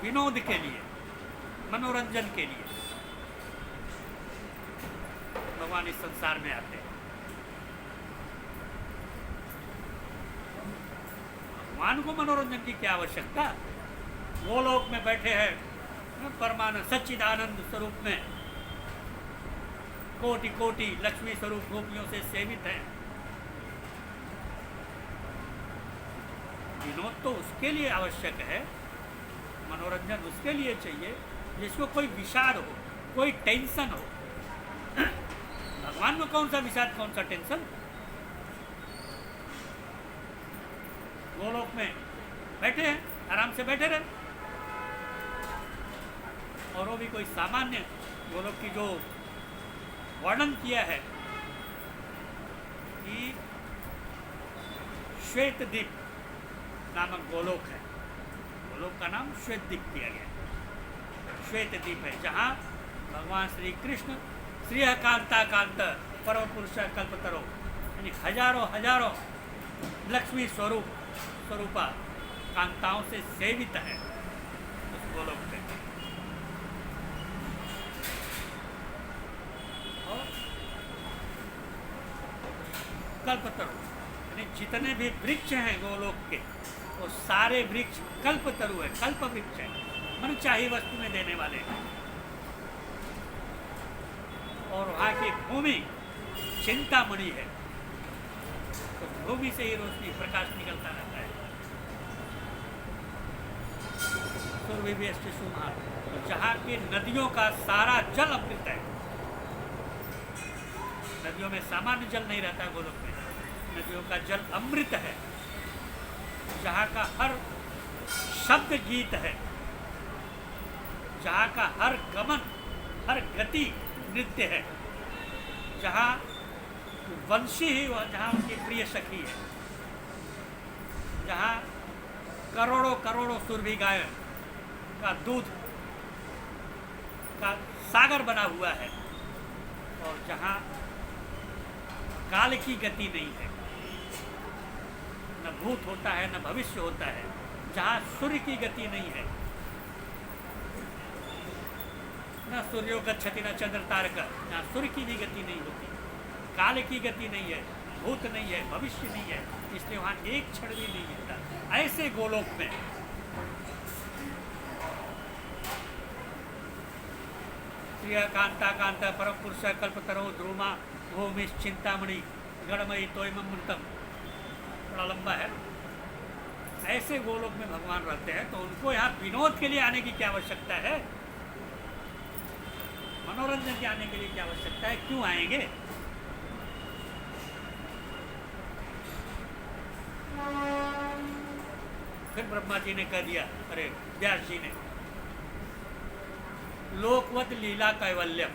विनोद के लिए, मनोरंजन के लिए भगवान इस संसार में आते हैं। भगवान को मनोरंजन की क्या आवश्यकता? वो लोग में बैठे हैं परमानंद सच्चिदानंद स्वरूप में, कोटि कोटि लक्ष्मी स्वरूप गोपियों से सेवित हैं। विनोद तो उसके लिए आवश्यक है, मनोरंजन उसके लिए चाहिए जिसको कोई विषाद हो, कोई टेंशन हो। भगवान में कौन सा विषाद, कौन सा टेंशन? गोलोक में बैठे हैं, आराम से बैठे रहे। और वो भी कोई सामान्य गोलोक की जो वर्णन किया है कि श्वेत द्वीप नामक गोलोक है। गोलोक का नाम श्वेत द्वीप दिया गया है। श्वेत द्वीप है जहाँ भगवान श्री कृष्ण श्री कांता कांत परम पुरुष कल्पतरो, यानी हजारों हजारों लक्ष्मी स्वरूपा कांताओं से सेवित है उस गोलोक में। और कल्पतरो यानी जितने भी वृक्ष हैं गोलोक के, वो सारे वृक्ष कल्पतरु है, कल्प वृक्ष है, मन चाहिए वस्तु में देने वाले हैं। और वहाँ की भूमि चिंतामणि है, तो भूमि से ही रोशनी प्रकाश निकलता रहता है। सुरभि सुमहा, तो जहाँ की नदियों का सारा जल अमृत है। नदियों में सामान्य जल नहीं रहता गोलोक में, नदियों का जल अमृत है। जहाँ का हर शब्द गीत है, जहाँ का हर गमन, हर गति नृत्य है। जहाँ वंशी ही वह, जहाँ उनकी प्रिय सखी है, जहाँ करोड़ों करोड़ों सुरभि गाय का दूध का सागर बना हुआ है, और जहाँ काल की गति नहीं है, न भूत होता है न भविष्य होता है, जहाँ सूर्य की गति नहीं है, न सूर्यो गच्छति न चंद्र तारका, जहाँ सूर्य की भी गति नहीं होती, काल की गति नहीं है, भूत नहीं है, भविष्य नहीं है, इसलिए वहाँ एक क्षण भी नहीं मिलता। ऐसे गोलोक में प्रिय कांता कांता परम पुरुष कल्पतरो ध्रुमा भूमि चिंतामणि गणमयी तोयमृतम, बड़ा लंबा है। ऐसे गोलोक में भगवान रहते हैं, तो उनको यहाँ विनोद के लिए आने की क्या आवश्यकता है, मनोरंजन के आने के लिए क्या आवश्यकता है, क्यों आएंगे? फिर ब्रह्मा जी ने कह दिया, अरे व्यास जी ने, लोकवत लीला कैवल्यम,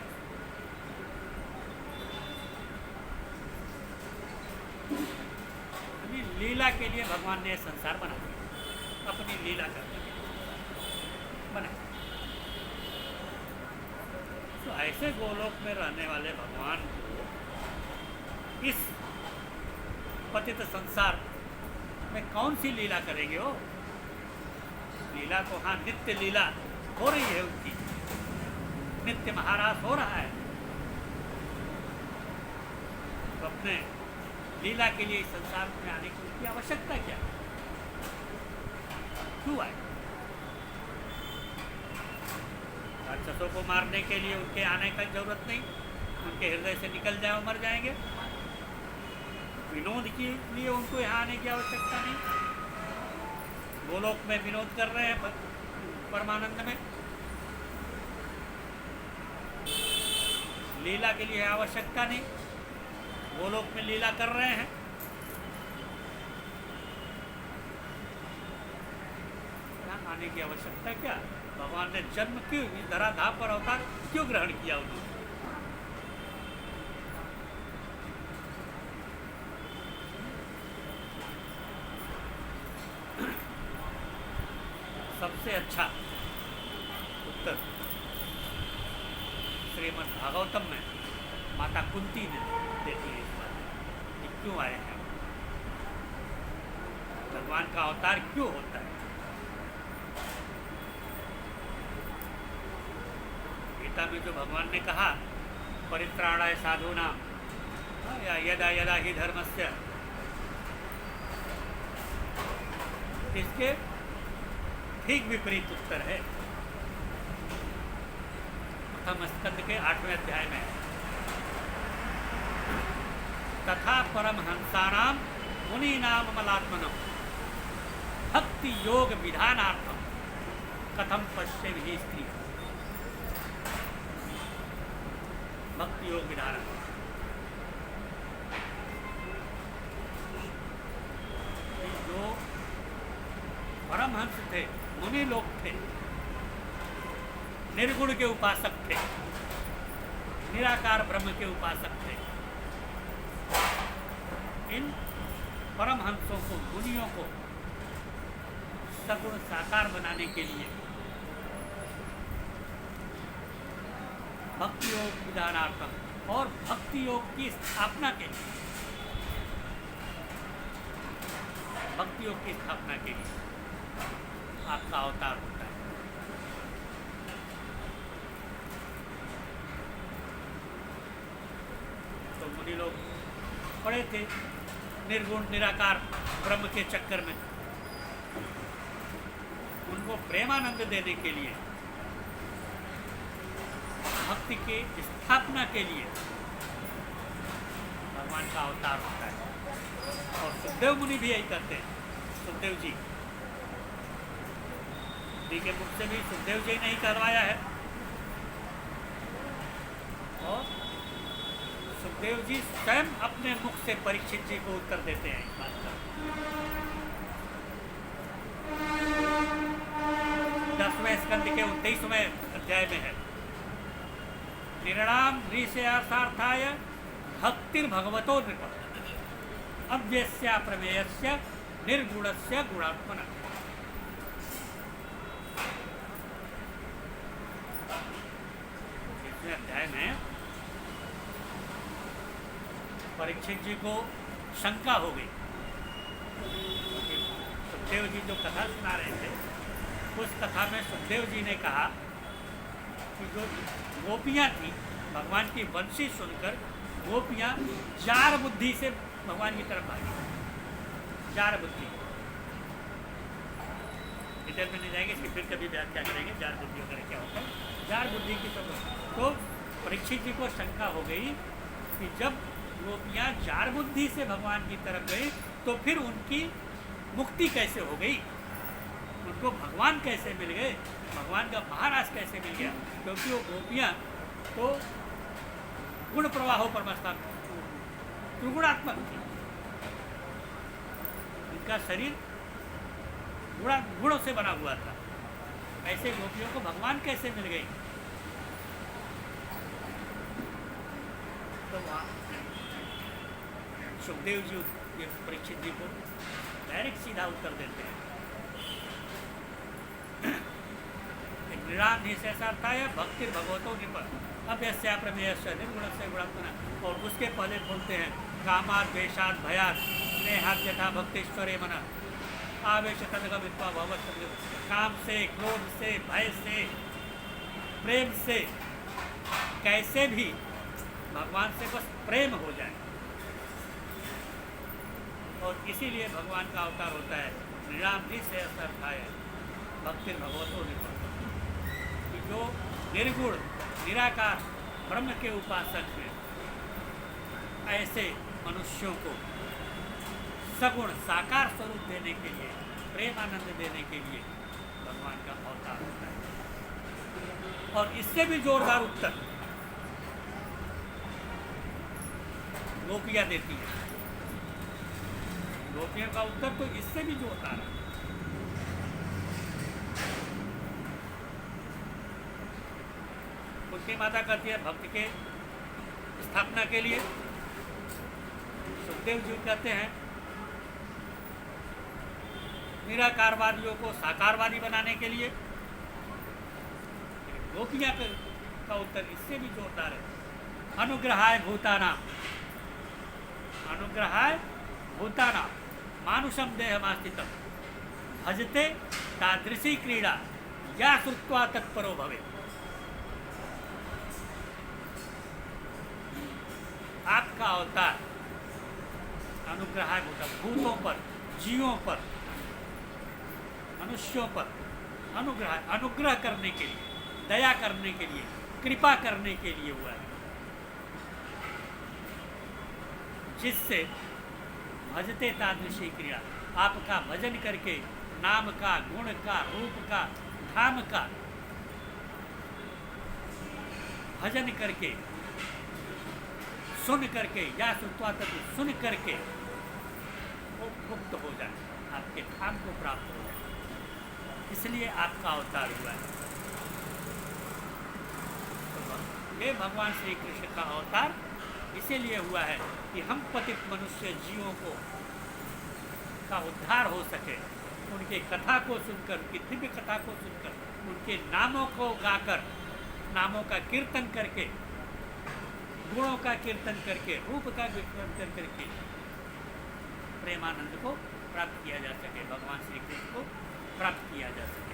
लीला के लिए भगवान ने संसार बना दिया, अपनी लीला करने के लिए बना। तो ऐसे गोलोक में रहने वाले भगवान को इस पतित संसार में कौन सी लीला करेंगे? वो लीला तो हाँ नित्य लीला हो रही है, उनकी नित्य महारास हो रहा है। तो अपने लीला के लिए इस संसार में आने की उनकी आवश्यकता क्या, क्यों आए? राक्षसों को मारने के लिए उनके आने का जरूरत नहीं, उनके हृदय से निकल जाए और मर जाएंगे। विनोद के लिए उनको यहाँ आने की आवश्यकता नहीं, गोलोक में विनोद कर रहे हैं परमानंद में। लीला के लिए आवश्यकता नहीं, गोलोक में लीला कर रहे हैं। यहाँ आने की आवश्यकता क्या? भगवान ने जन्म क्यों, इस धराधाम पर अवतार क्यों ग्रहण किया उन्होंने? सबसे अच्छा उत्तर श्रीमद् भागवतम में माता कुंती ने देती है इस बात कि क्यों आए हैं, भगवान का अवतार क्यों होता है। गीता में जो भगवान ने कहा परित्राणाय साधूनां या यदा यदा हि धर्मस्य, इसके ठीक विपरीत उत्तर है प्रथम स्कंद के 8वें अध्याय में, तथा परमहंसानां मुनीनाम मलात्मनम भक्ति योग विधानार्थम कथम पश्येहि स्त्री। भक्ति योग विधान, जो परमहंस थे, मुनि लोग थे, निर्गुण के उपासक थे, निराकार ब्रह्म के उपासक थे, इन परमहंसों को, मुनियों को सगुण साकार बनाने के लिए भक्ति योग विधानार्थम और भक्ति योग की स्थापना के लिए, भक्ति योग की स्थापना के लिए आपका अवतार होता है। तो मुनि लोग पढ़े थे, निर्गुण निराकार ब्रह्म के चक्कर में, उनको प्रेमानंद देने के लिए, भक्ति के स्थापना के लिए भगवान का अवतार होता है। और सुखदेव मुनि भी यही करते हैं। सुखदेव जी के मुख से भी सुखदेव जी ने ही करवाया है, और सुखदेव जी स्वयं अपने मुख से परीक्षित जी को उत्तर देते हैं इस बात का। 10वें स्कंद के 29वें अध्याय में है, निर्णाम ऋषयार्थाय भक्तिर्भगवतो नृप अव्यस्य प्रमेयस्य निर्गुणस्य गुणात्मना। इसमें अध्याय में परीक्षित जी को शंका हो गई। सुखदेव जी जो कथा सुना रहे थे, उस कथा में सुखदेव जी ने कहा कि जो गोपियाँ थी, भगवान की वंशी सुनकर गोपियाँ जार बुद्धि से भगवान की तरफ भागी। जार बुद्धि डिटेल में नहीं जाएंगे, इसकी फिर कभी व्याख्या करेंगे जार बुद्धि वगैरह क्या होता है। जार बुद्धि की तो परीक्षित जी को शंका हो गई कि जब गोपियाँ जार बुद्धि से भगवान की तरफ गई तो फिर उनकी मुक्ति कैसे हो गई, उनको भगवान कैसे मिल गए, भगवान का महाराज कैसे मिल गया। क्योंकि वो गोपियाँ तो गुण प्रवाहो परमस्था त्रिगुणात्मक थी, उनका शरीर गुणों से बना हुआ था। ऐसे गोपियों को भगवान कैसे मिल गई। तो वहाँ सुखदेव जी ये परीक्षित जी को डायरेक्ट सीधा उत्तर देते हैं। निराम निशेषार्था है भक्ति भगवतो निपर अभ्यस्या प्रमेयस्य निर्गुणस्य गुणात्मना। और उसके पहले बोलते हैं कामाद द्वेषाद भयाद स्नेहाद यथा भक्तेश्वरे मन आवेश तदगमित्वा भगवत। काम से, क्रोध से, भय से, प्रेम से कैसे भी भगवान से बस प्रेम हो जाए। और इसीलिए भगवान का अवतार होता है निराम से अर्थ है भक्ति भगवतो निपर। जो निर्गुण निराकार ब्रह्म के उपासक हैं, ऐसे मनुष्यों को सगुण साकार स्वरूप देने के लिए, प्रेमानंद देने के लिए भगवान का अवतार होता है। और इससे भी जोरदार उत्तर गोपियाँ देती हैं। गोपियों का उत्तर तो इससे भी जोरदार है। उनकी माता कहती है भक्त के स्थापना के लिए, सुखदेव जी कहते हैं निराकारवादियों को साकारवादी बनाने के लिए। गोपियाँ का उत्तर इससे भी जोरदार है। अनुग्रहाय भूतानां, अनुग्रहाय भूतानां मानुषम देहमास्थितम भजते तादृशी क्रीड़ा या श्रुत्वा तत्परो भवे। आपका अवतार अनुग्रहाय भूतों पर, जीवों पर, मनुष्यों पर अनुग्रह करने के लिए, दया करने के लिए, कृपा करने के लिए हुआ है, जिससे भजते तादृशी क्रिया, आपका भजन करके, नाम का, गुण का, रूप का, धाम का भजन करके, सुन करके या श्रुत्वा तत्व सुन करके वो मुक्त हो जाए, आपके धाम को प्राप्त हो जाए। इसलिए आपका अवतार हुआ है। तो ये भगवान श्री कृष्ण का अवतार इसीलिए हुआ है कि हम पतित मनुष्य जीवों को का उद्धार हो सके। उनके कथा को सुनकर, उनकी दिव्य कथा को सुनकर, उनके नामों को गाकर, नामों का कीर्तन करके, गुणों का कीर्तन करके, रूप का कीर्तन करके प्रेमानंद को प्राप्त किया जा सके, भगवान श्री कृष्ण को प्राप्त किया जा सके।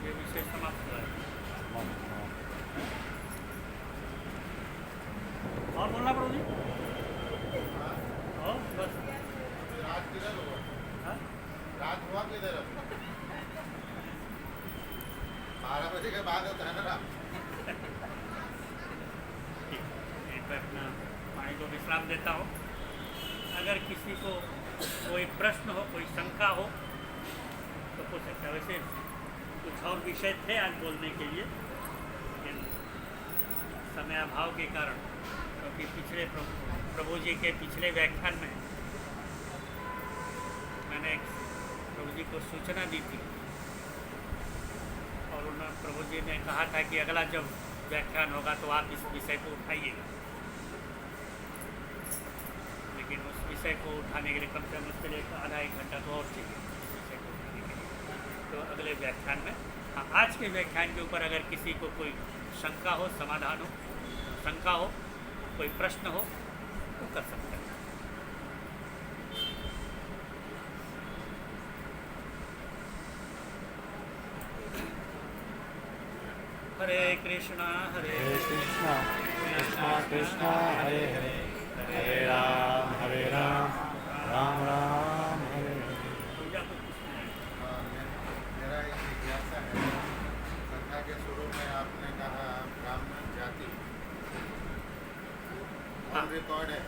ये विषय समाप्त हुआ है। और बोलना प्रभु जी? और बस रात किधर हुआ? हाँ? रात हुआ किधर? 12 बजे के बाद होता है ना रात। ठीक, यहीं पर अपना वाणी को विश्राम देता हूँ। अगर किसी को कोई प्रश्न हो, कोई शंका हो तो पूछ सकता है। वैसे कुछ और विषय थे आज बोलने के लिए, लेकिन समय अभाव के कारण, क्योंकि पिछले प्रभु जी के पिछले व्याख्यान में मैंने प्रभु जी को सूचना दी थी और उन्होंने प्रभु जी ने कहा था कि अगला जब व्याख्यान होगा तो आप इस विषय को उठाइएगा, लेकिन उस विषय को उठाने के लिए कम से कम उसके लिए आधा एक घंटा तो और चाहिए उस विषय को उठाने के लिए। तो अगले व्याख्यान में, हाँ, आज के व्याख्यान के ऊपर अगर किसी को कोई शंका हो, समाधान हो, शंका हो, कोई प्रश्न हो तो कर सकते हैं। हरे कृष्णा हरे कृष्णा कृष्णा कृष्णा हरे हरे हरे राम राम राम हरे हरे। पूजा को पूछना है। मेरा एक जिज्ञासा है। कथा के शुरू में आपने कहा ब्राह्मण जाति हाँ। ऑन रिकॉर्ड है,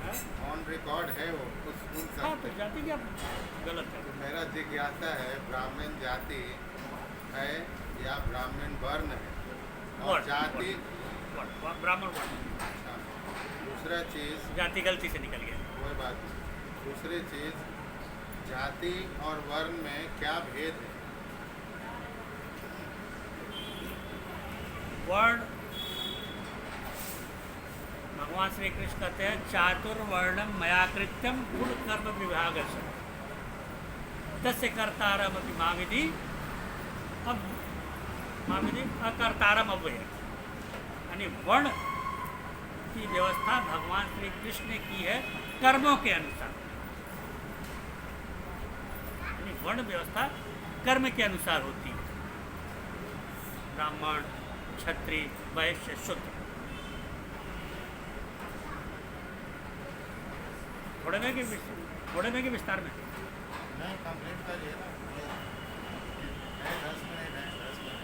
हाँ? ऑन रिकॉर्ड है वो कुछ सुन हाँ, सकते तो जाति क्या गलत है? तो मेरा जिज्ञासा है ब्राह्मण जाति है या ब्राह्मण वर्ण है और वर्ण, जाति वर्ण, ब्राह्मण वर्ण। अच्छा। दूसरा चीज़ जाति गलती से निकल गया। कोई बात नहीं। दूसरी चीज़ जाति और वर्ण में क्या भेद है? वर्ण, भगवान श्री कृष्ण कहते हैं चातुर्वर्णम मयाकृत्यम गुण कर्म विभाग तस्य कर्तारम अपि माविधि अब माविधि अकर्तारम अव्यय। यानी वर्ण की व्यवस्था भगवान श्री कृष्ण ने की है कर्मों के अनुसार। यानी वर्ण व्यवस्था कर्म के अनुसार होती है। ब्राह्मण, क्षत्रिय, वैश्य, शूद्र। थोड़े में कि विस्तार में? नहीं, कंप्लीट करिए ना। नहीं, 10 मिनट है, 10 मिनट।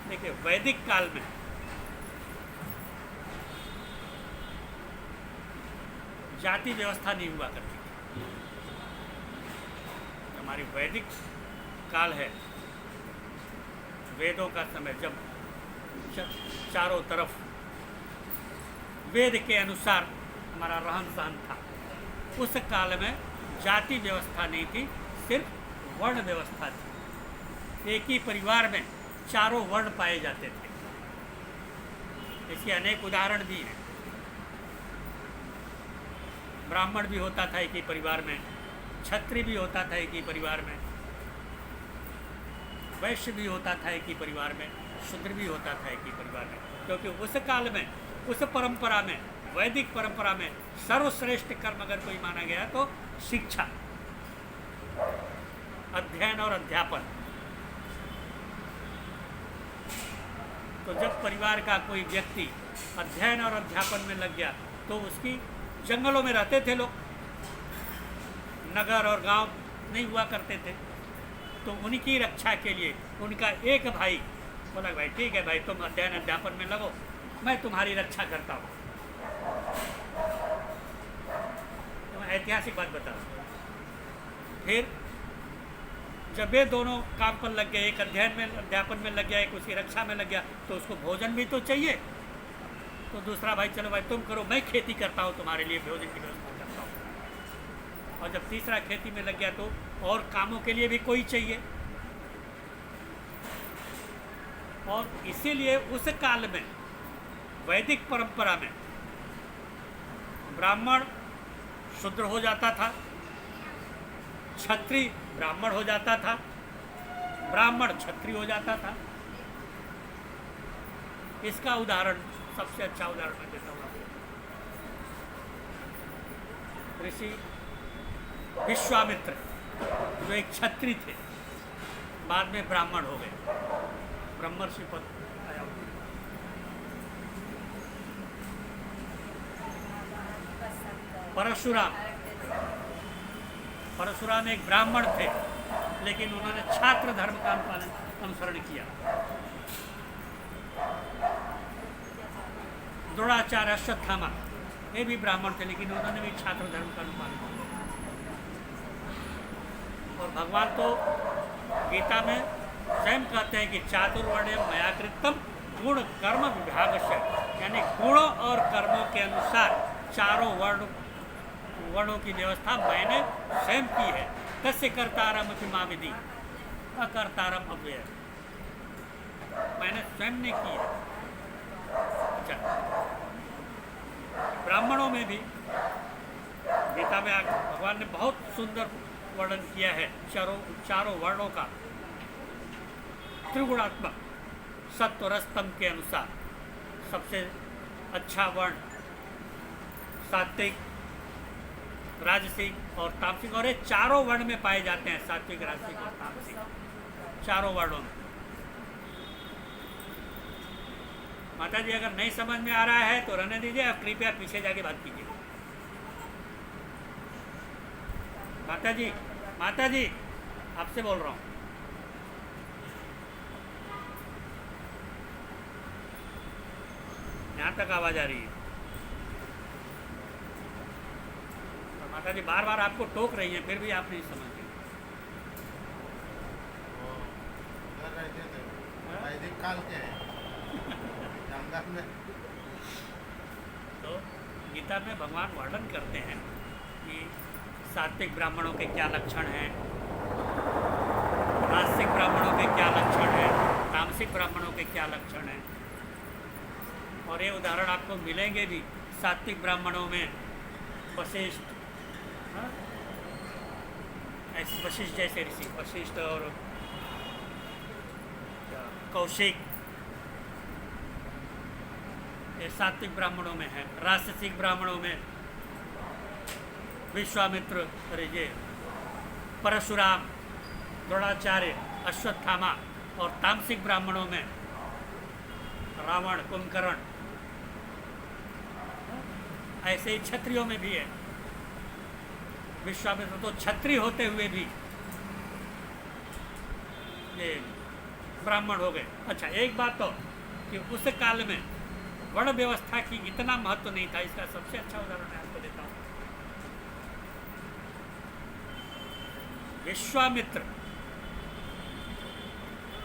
देखिए, वैदिक काल में जाति व्यवस्था नहीं हुआ करती थी। हमारी वैदिक काल है, वेदों का समय, जब चारों तरफ वेद के अनुसार हमारा रहन सहन था, उस काल में जाति व्यवस्था नहीं थी, सिर्फ वर्ण व्यवस्था थी। एक ही परिवार में चारों वर्ण पाए जाते थे। इसके अनेक उदाहरण भी हैं। ब्राह्मण भी होता था एक ही परिवार में, क्षत्रिय भी होता था एक ही परिवार में, वैश्य भी होता था एक ही परिवार में, शूद्र भी होता था एक ही परिवार में। क्योंकि उस काल में, उस परंपरा में, वैदिक परंपरा में सर्वश्रेष्ठ कर्म अगर कोई माना गया तो शिक्षा, अध्ययन और अध्यापन। तो जब परिवार का कोई व्यक्ति अध्ययन और अध्यापन में लग गया तो उसकी, जंगलों में रहते थे लोग, नगर और गांव नहीं हुआ करते थे, तो उनकी रक्षा के लिए उनका एक भाई बोला, भाई ठीक है भाई, तुम अध्ययन अध्यापन में लगो, मैं तुम्हारी रक्षा करता हूँ। तो मैं ऐतिहासिक बात बता रहा हूँ। फिर जब ये दोनों काम पर लग गए, एक अध्ययन में अध्यापन में लग गया, एक उसकी रक्षा में लग गया, तो उसको भोजन भी तो चाहिए। तो दूसरा भाई, चलो भाई तुम करो, मैं खेती करता हूँ, तुम्हारे लिए भोजन की व्यवस्था करता हूँ। और जब तीसरा खेती में लग गया तो और कामों के लिए भी कोई चाहिए। और इसीलिए उस काल में वैदिक परंपरा में ब्राह्मण शूद्र हो जाता था, क्षत्रिय ब्राह्मण हो जाता था, ब्राह्मण क्षत्रिय हो जाता था। इसका उदाहरण, सबसे अच्छा उदाहरण मैं देता हूँ आपको। ऋषि विश्वामित्र जो एक क्षत्रिय थे, बाद में ब्राह्मण हो गए, ब्रह्मर्षि पद आया। परशुराम एक ब्राह्मण थे, लेकिन उन्होंने छात्र धर्म का अनुसरण किया। द्रोणाचार्य, अश्वत्थामा, ये भी ब्राह्मण थे, लेकिन उन्होंने भी छात्र धर्म का अनुपालन किया। और भगवान तो गीता में स्वयं कहते हैं कि चातुर्वर्ण्यम मया कृतम गुण कर्म विभागस्य, यानी गुणों और कर्मों के अनुसार चारों वर्णों की व्यवस्था मैंने स्वयं की है। तस्य कर्तारम अपि विधि अकर्तारम अव्यय, मैंने स्वयं ने की है। अच्छा, ब्राह्मणों में भी गीता में भगवान ने बहुत सुंदर वर्णन किया है चारों वर्णों का, त्रिगुणात्मक सत्व रस्तम के अनुसार। सबसे अच्छा वर्ण सात्विक, राजसिक और तामसिक, और ये चारों वर्ण में पाए जाते हैं, सात्विक, राजसिक और तामसिक, चारों वर्णों में। माता जी अगर नहीं समझ में आ रहा है तो रहने दीजिए, आप कृपया पीछे जाके बात कीजिए। माता जी आपसे बोल रहा हूँ। यहाँ तक आवाज आ रही है। और माता जी बार बार आपको टोक रही हैं, फिर भी आप नहीं समझते। उधर रहते थे, वैदिक काल के हैं, जंगल में। तो गीता में भगवान वर्णन करते हैं कि सात्विक ब्राह्मणों के क्या लक्षण हैं, राजसिक ब्राह्मणों के क्या लक्षण हैं, तामसिक ब्राह्मणों के क्या लक्षण हैं। और ये उदाहरण आपको मिलेंगे भी। सात्विक ब्राह्मणों में वशिष्ठ, वशिष्ठ जैसे ऋषि, वशिष्ठ और कौशिक, ये सात्विक ब्राह्मणों में है। राजसिक ब्राह्मणों में विश्वामित्र, ये परशुराम, द्रोणाचार्य, अश्वत्थामा, और तामसिक ब्राह्मणों में रावण, कुंभकर्ण। ऐसे ही क्षत्रियों में भी है। विश्वामित्र तो क्षत्रिय होते हुए भी ये ब्राह्मण हो गए। अच्छा, एक बात तो कि उस काल में वर्ण व्यवस्था की इतना महत्व नहीं था। इसका सबसे अच्छा उदाहरण मैं आपको देता हूँ। विश्वामित्र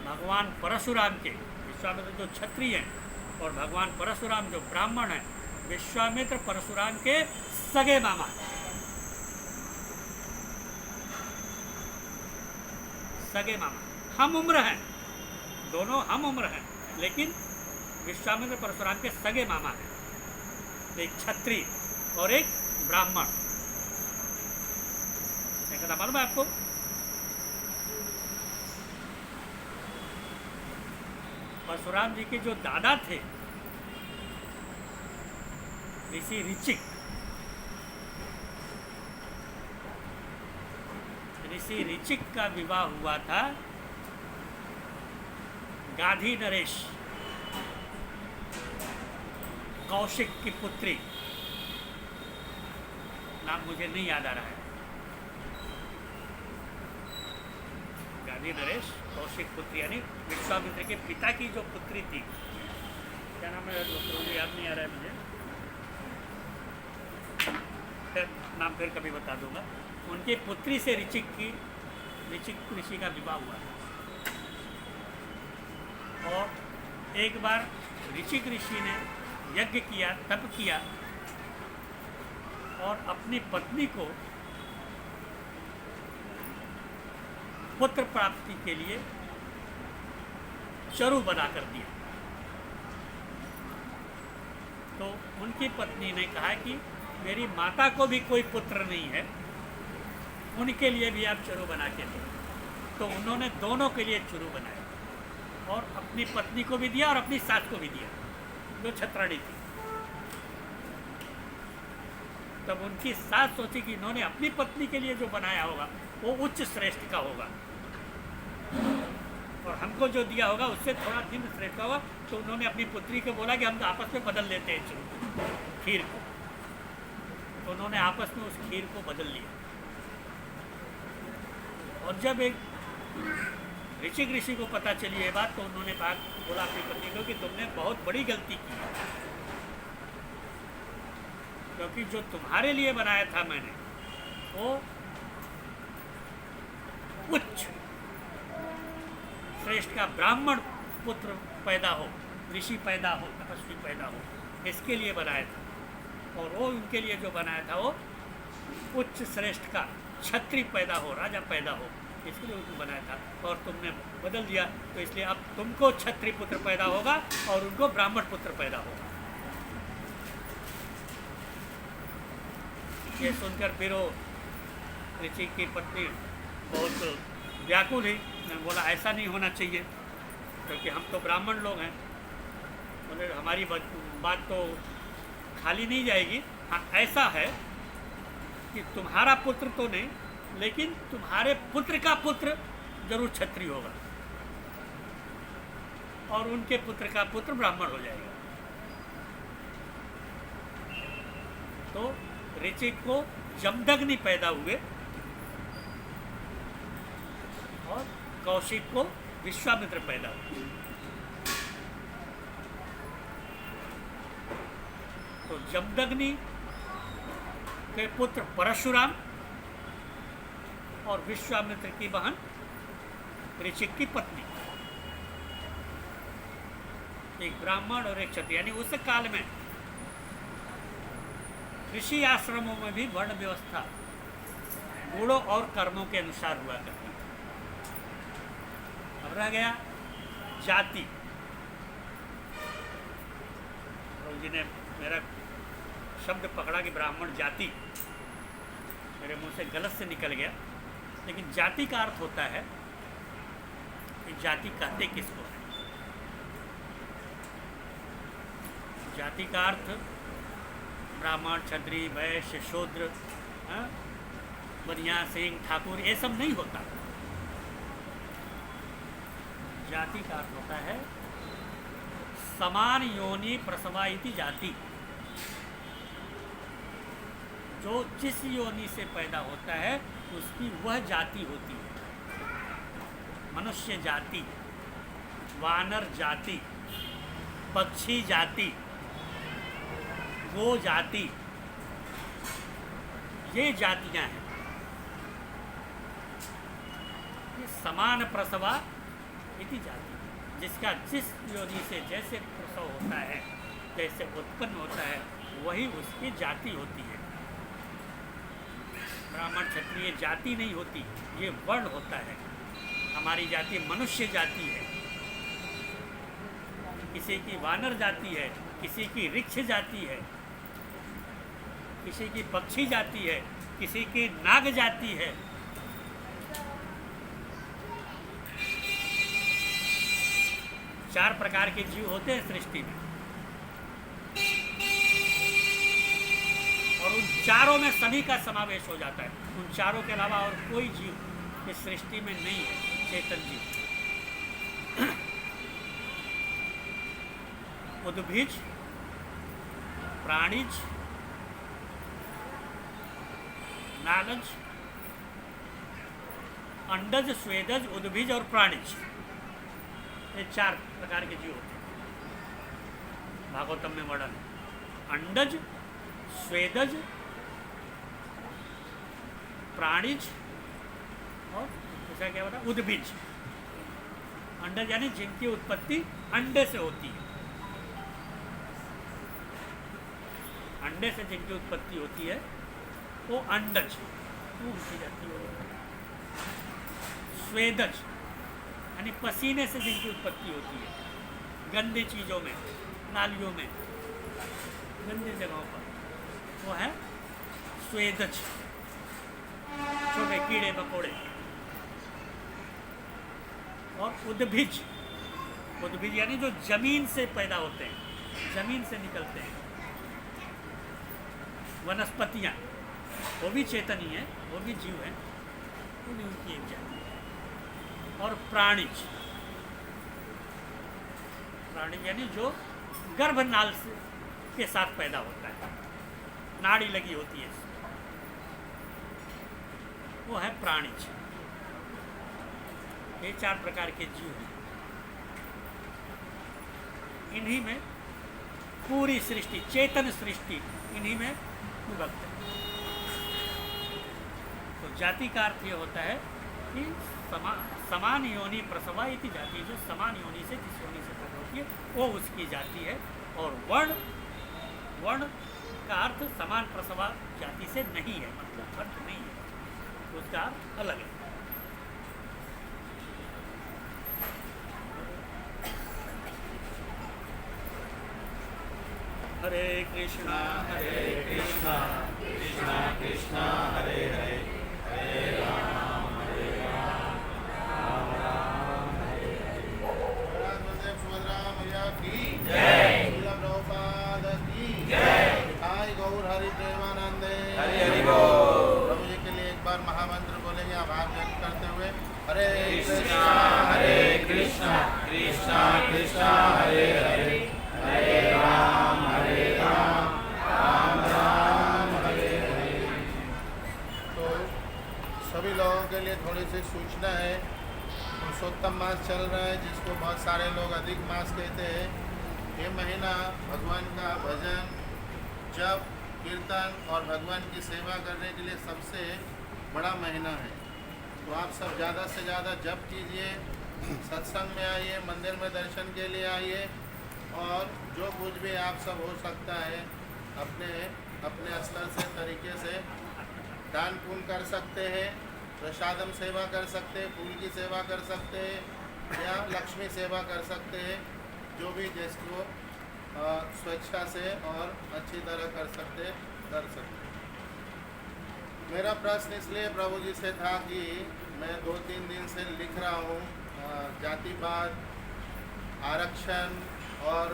भगवान परशुराम के, विश्वामित्र जो क्षत्रिय हैं और भगवान परशुराम जो ब्राह्मण हैं, विश्वामित्र परशुराम के सगे मामा, सगे मामा, हम उम्र हैं, दोनों हम उम्र हैं, लेकिन विश्वामित्र परशुराम के सगे मामा हैं। एक क्षत्रिय और एक ब्राह्मण। एक कथा मालूम है आपको? परशुराम जी के जो दादा थे ऋषि ऋचिक, ऋषि ऋचिक का विवाह हुआ था गाधी नरेश, कौशिक की पुत्री, नाम मुझे नहीं याद आ रहा है। गाधी नरेश, कौशिक पुत्री, यानी विश्वामित्र के पिता की जो पुत्री थी, क्या नाम है मुझे याद नहीं आ रहा है मुझे, नाम फिर कभी बता दूंगा। उनकी पुत्री से ऋचिक ऋषि का विवाह हुआ। और एक बार ऋचिक ऋषि ने यज्ञ किया, तप किया, और अपनी पत्नी को पुत्र प्राप्ति के लिए चरु बनाकर दिया। तो उनकी पत्नी ने कहा कि मेरी माता को भी कोई पुत्र नहीं है, उनके लिए भी आप चरु बना के दो। तो उन्होंने दोनों के लिए चरु बनाया, और अपनी पत्नी को भी दिया और अपनी सास को भी दिया, जो छत्राणी थी। तब उनकी सास सोची कि इन्होंने अपनी पत्नी के लिए जो बनाया होगा वो उच्च श्रेष्ठ का होगा, और हमको जो दिया होगा उससे थोड़ा निम्न श्रेष्ठ का होगा। तो उन्होंने अपनी पुत्री को बोला कि हम आपस में बदल लेते हैं खीर को। तो उन्होंने आपस में उस खीर को बदल लिया। और जब एक ऋषिक ऋषि को पता चली ये बात, तो उन्होंने बोला अपनी पत्नी को कि तुमने बहुत बड़ी गलती की है, क्योंकि जो तुम्हारे लिए बनाया था मैंने वो उच्च श्रेष्ठ का ब्राह्मण पुत्र पैदा हो, ऋषि पैदा हो, तपस्वी पैदा हो, इसके लिए बनाया था। और वो उनके लिए जो बनाया था वो उच्च श्रेष्ठ का क्षत्रिय पैदा हो, राजा पैदा हो, इसके लिए उनको बनाया था। और तुमने बदल दिया, तो इसलिए अब तुमको क्षत्रिय पुत्र पैदा होगा और उनको ब्राह्मण पुत्र पैदा होगा। ये सुनकर फिर वो ऋषि की पत्नी बहुत व्याकुल हुई। मैं बोला ऐसा नहीं होना चाहिए, क्योंकि हम तो ब्राह्मण लोग हैं। बोले हमारी बात तो खाली नहीं जाएगी। हाँ, ऐसा है कि तुम्हारा पुत्र तो नहीं, लेकिन तुम्हारे पुत्र का पुत्र जरूर क्षत्रिय होगा और उनके पुत्र का पुत्र ब्राह्मण हो जाएगा। तो ऋषि को जमदग्नि पैदा हुए और कौशिक को विश्वामित्र पैदा हुए। तो जमदग्नि के पुत्र परशुराम और विश्वामित्र की बहन ऋषिक की पत्नी, एक ब्राह्मण और एक क्षत्रिय। यानी उस काल में ऋषि आश्रमों में भी वर्ण व्यवस्था गुणों और कर्मों के अनुसार हुआ करती। अब रह गया जाति। प्रभु जी ने मेरा शब्द पकड़ा कि ब्राह्मण जाति, मेरे मुंह से गलत से निकल गया। लेकिन जाति का अर्थ होता है कि जाति कहते किसको है। जाति का अर्थ ब्राह्मण, क्षत्रिय, वैश्य, शूद्र, बनिया, सिंह, ठाकुर, ये सब नहीं होता। जाति का अर्थ होता है समान योनि प्रसवा इति जाति। जो जिस योनि से पैदा होता है उसकी वह जाति होती है। मनुष्य जाति, वानर जाति, पक्षी जाति, गो जाति, ये जातियां हैं। ये समान प्रसवा इति जाति, जिसका जिस योनि से जैसे प्रसव होता है, जैसे उत्पन्न होता है, वही उसकी जाति होती है। ब्राह्मण क्षत्रिय जाति नहीं होती, ये वर्ण होता है। हमारी जाति मनुष्य जाति है, किसी की वानर जाति है, किसी की वृक्ष जाति है, किसी की पक्षी जाति है, किसी की नाग जाति है। चार प्रकार के जीव होते हैं सृष्टि में, और उन चारों में सभी का समावेश हो जाता है। उन चारों के अलावा और कोई जीव इस सृष्टि में नहीं है चेतन जीव। उद्भिज, प्राणिज, नागज, अंडज, स्वेदज, उद्भिज और प्राणिज, ये चार प्रकार के जीव होते हैं। भागवतम में वर्णन है। अंडज, स्वेदज, प्राणिज और दूसरा क्या होता है, उद्भिज। अंडज यानी जिनकी उत्पत्ति अंडे से होती है। अंडे से जिनकी उत्पत्ति होती है वो अंडज, वो उनकी जाती है। स्वेदज यानी पसीने से जिनकी उत्पत्ति होती है, गंदी चीज़ों में, नालियों में, गंदी जगहों पर, वो है स्वेदज, छोटे कीड़े मकोड़े। और उद्भिज, उद्भिज यानी जो जमीन से पैदा होते हैं, जमीन से निकलते हैं। वनस्पतियाँ, वो भी चेतन ही है, वो भी जीव है, वो भी उनकी एक जाति है। और प्राणिज, प्राणी यानी जो गर्भनाल के साथ पैदा होता है, नाड़ी लगी होती है, वो है प्राणिज। ये 4 प्रकार के जीव हैं। इन्हीं में पूरी सृष्टि, चेतन सृष्टि इन्हीं में विभक्त है। तो जाति का अर्थ ये होता है कि समान योनि प्रसवा इति जाति, जो समान योनि से, जिस योनि से पैदा होती है वो उसकी जाति है। और वर्ण का अर्थ समान प्रसवा जाति से नहीं है, मतलब अर्थ नहीं है, उसका अर्थ अलग है। हरे कृष्णा कृष्णा कृष्णा कृष्णा हरे हरे, हरे राम राम राम हरे हरे। गुरुदेव सुभद्रा मैया की जय। श्रील प्रभुपाद की जय। हाय गौर हरि प्रेमानंदे हरि हरि बोल। प्रभु जी के लिए एक बार महामंत्र बोलेंगे आभार व्यक्त करते हुए। हरे कृष्णा कृष्णा कृष्णा कृष्णा हरे हरे, हरे राम राम राम हरे हरे। तो सभी लोगों के लिए थोड़ी सी सूचना है। पुरुषोत्तम मास चल रहा है, जिसको बहुत सारे लोग अधिक मास कहते हैं। ये महीना भगवान का भजन, जप, कीर्तन और भगवान की सेवा करने के लिए सबसे बड़ा महीना है। तो आप सब ज़्यादा से ज़्यादा जप कीजिए, सत्संग में आइए, मंदिर में दर्शन के लिए आइए, और जो कुछ भी आप सब हो सकता है अपने अपने स्तर से तरीके से दान पुण्य कर सकते हैं, प्रसादम सेवा कर सकते हैं, फूल की सेवा कर सकते हैं या लक्ष्मी सेवा कर सकते हैं, जो भी जिसको स्वेच्छा से और अच्छी तरह कर सकते कर सकते। मेरा प्रश्न इसलिए प्रभु जी से था कि मैं 2-3 दिन से लिख रहा हूँ जातिवाद, आरक्षण, और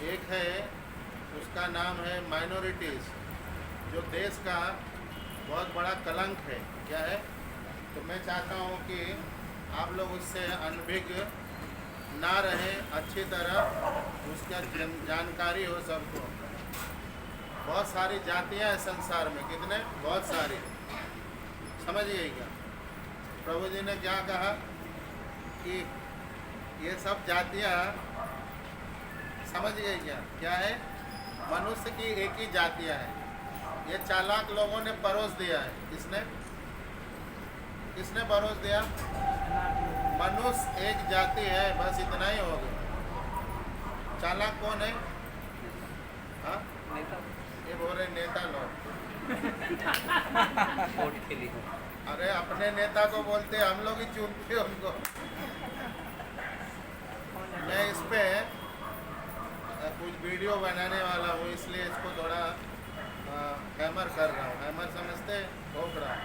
एक है उसका नाम है माइनॉरिटीज़, जो देश का बहुत बड़ा कलंक है। क्या है? तो मैं चाहता हूँ कि आप लोग उससे अनभिज्ञ ना रहे, अच्छी तरह उसका जानकारी हो सबको। बहुत सारी जातियाँ हैं संसार में, कितने? बहुत सारी। समझ गए क्या? प्रभु जी ने क्या कहा कि ये सब जातियाँ, समझ गए क्या? क्या है? मनुष्य की एक ही जातियाँ है। ये चालाक लोगों ने परोस दिया है। किसने परोस दिया? मनुष्य एक जाति है, बस इतना ही हो गया। चालाक कौन है? हाँ, ये बोल रहे नेता लोग। अरे अपने नेता को बोलते, हम लोग ही चुनते उनको। मैं इस पे कुछ वीडियो बनाने वाला हूँ, इसलिए इसको थोड़ा हैमर कर रहा हूँ। हैमर समझते? ठोक रहा हूँ,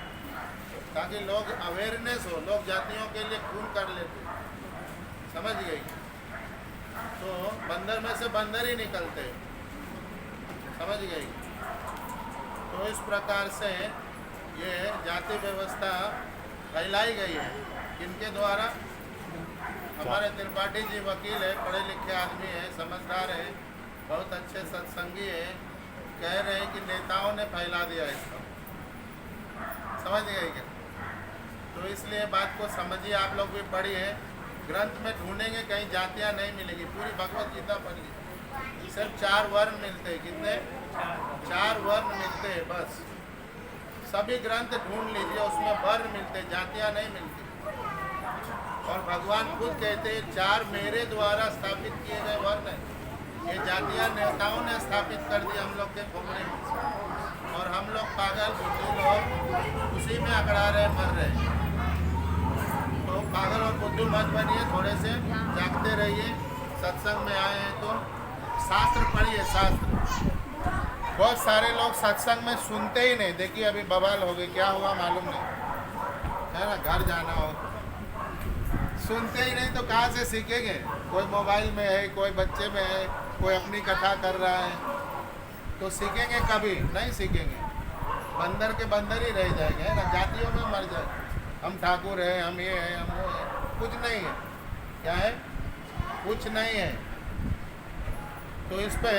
ताकि लोग अवेयरनेस हो, लोग जातियों के लिए खून कर लेते। समझ गई? तो बंदर में से बंदर ही निकलते। समझ गई? तो इस प्रकार से ये जाति व्यवस्था फैलाई गई है। किनके द्वारा? हमारे त्रिपाठी जी वकील है, पढ़े लिखे आदमी है, समझदार है, बहुत अच्छे सत्संगी है, कह रहे हैं कि नेताओं ने फैला दिया इसको। समझ गए क्या? तो इसलिए बात को समझिए। आप लोग भी पढ़िए, ग्रंथ में ढूंढेंगे कहीं जातियाँ नहीं मिलेगी। पूरी भगवत गीता पढ़िए, सिर्फ 4 वर्ण मिलते हैं। कितने? 4 वर्ण मिलते हैं बस। सभी ग्रंथ ढूंढ लीजिए, उसमें वर्ण मिलते, जातियाँ नहीं मिलती। और भगवान खुद कहते हैं 4 मेरे द्वारा स्थापित किए गए वर्ण हैं। ये जातियाँ नेताओं ने स्थापित कर दी हम लोग के खोपड़े में, और हम लोग पागल बुद्धू लोग उसी में अकड़ा रहे, मर रहे। तो पागल और बुद्धू मत बनिए, थोड़े से जागते रहिए। सत्संग में आए हैं तो शास्त्र पढ़िए, शास्त्र। बहुत सारे लोग सत्संग में सुनते ही नहीं। देखिए अभी बवाल हो गई, क्या हुआ मालूम नहीं है ना। घर जाना हो, सुनते ही नहीं तो कहाँ से सीखेंगे? कोई मोबाइल में है, कोई बच्चे में है, कोई अपनी कथा कर रहा है। तो सीखेंगे कभी नहीं सीखेंगे, बंदर के बंदर ही रह जाएंगे, है ना, जातियों में मर जाएंगे। हम ठाकुर हैं, हम ये हैं, हम वो हैं, कुछ नहीं है। क्या है? कुछ नहीं है। तो इस पे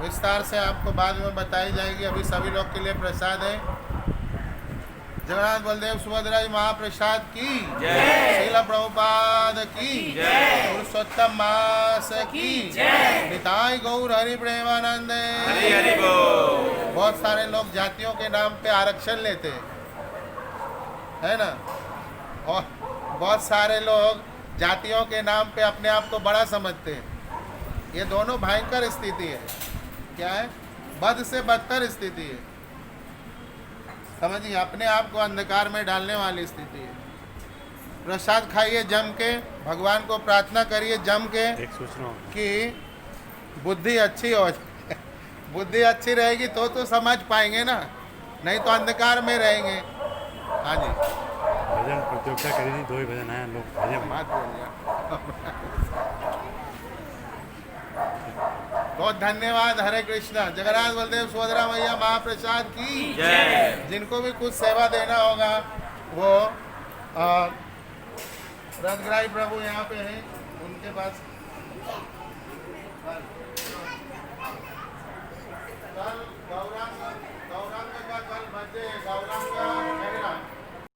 विस्तार से आपको बाद में बताई जाएगी। अभी सभी लोग के लिए प्रसाद है। जगन्नाथ बलदेव सुभद्रा जी महाप्रसाद की जय। श्रील प्रभुपाद की जय। पुरुषोत्तम मास की जय। निताई गौर हरि प्रेमानंद। हरि हरि बोल। बहुत सारे लोग जातियों के नाम पे आरक्षण लेते हैं, है ना, और बहुत सारे लोग जातियों के नाम पे अपने आप को बड़ा समझते हैं। ये दोनों भयंकर स्थिति है। क्या है? बद से बदतर स्थिति है। समझिए, अपने आप को अंधकार में डालने वाली स्थिति है। प्रसाद खाइए जम के, भगवान को प्रार्थना करिए जम के कि बुद्धि अच्छी हो जाए। बुद्धि अच्छी रहेगी तो समझ पाएंगे ना, नहीं तो अंधकार में रहेंगे। हाँ जी, भजन प्रतियोगिता करी थी, 2 ही भजन आए लोग भजन बात बोलिए। बहुत धन्यवाद। हरे कृष्णा। जगन्नाथ बलदेव सुभद्रा मैया महाप्रसाद की जय। जिनको भी कुछ सेवा देना होगा वो रथग्राही प्रभु यहाँ पे हैं, उनके पास। कल गौरांग का कल बचे गौरांग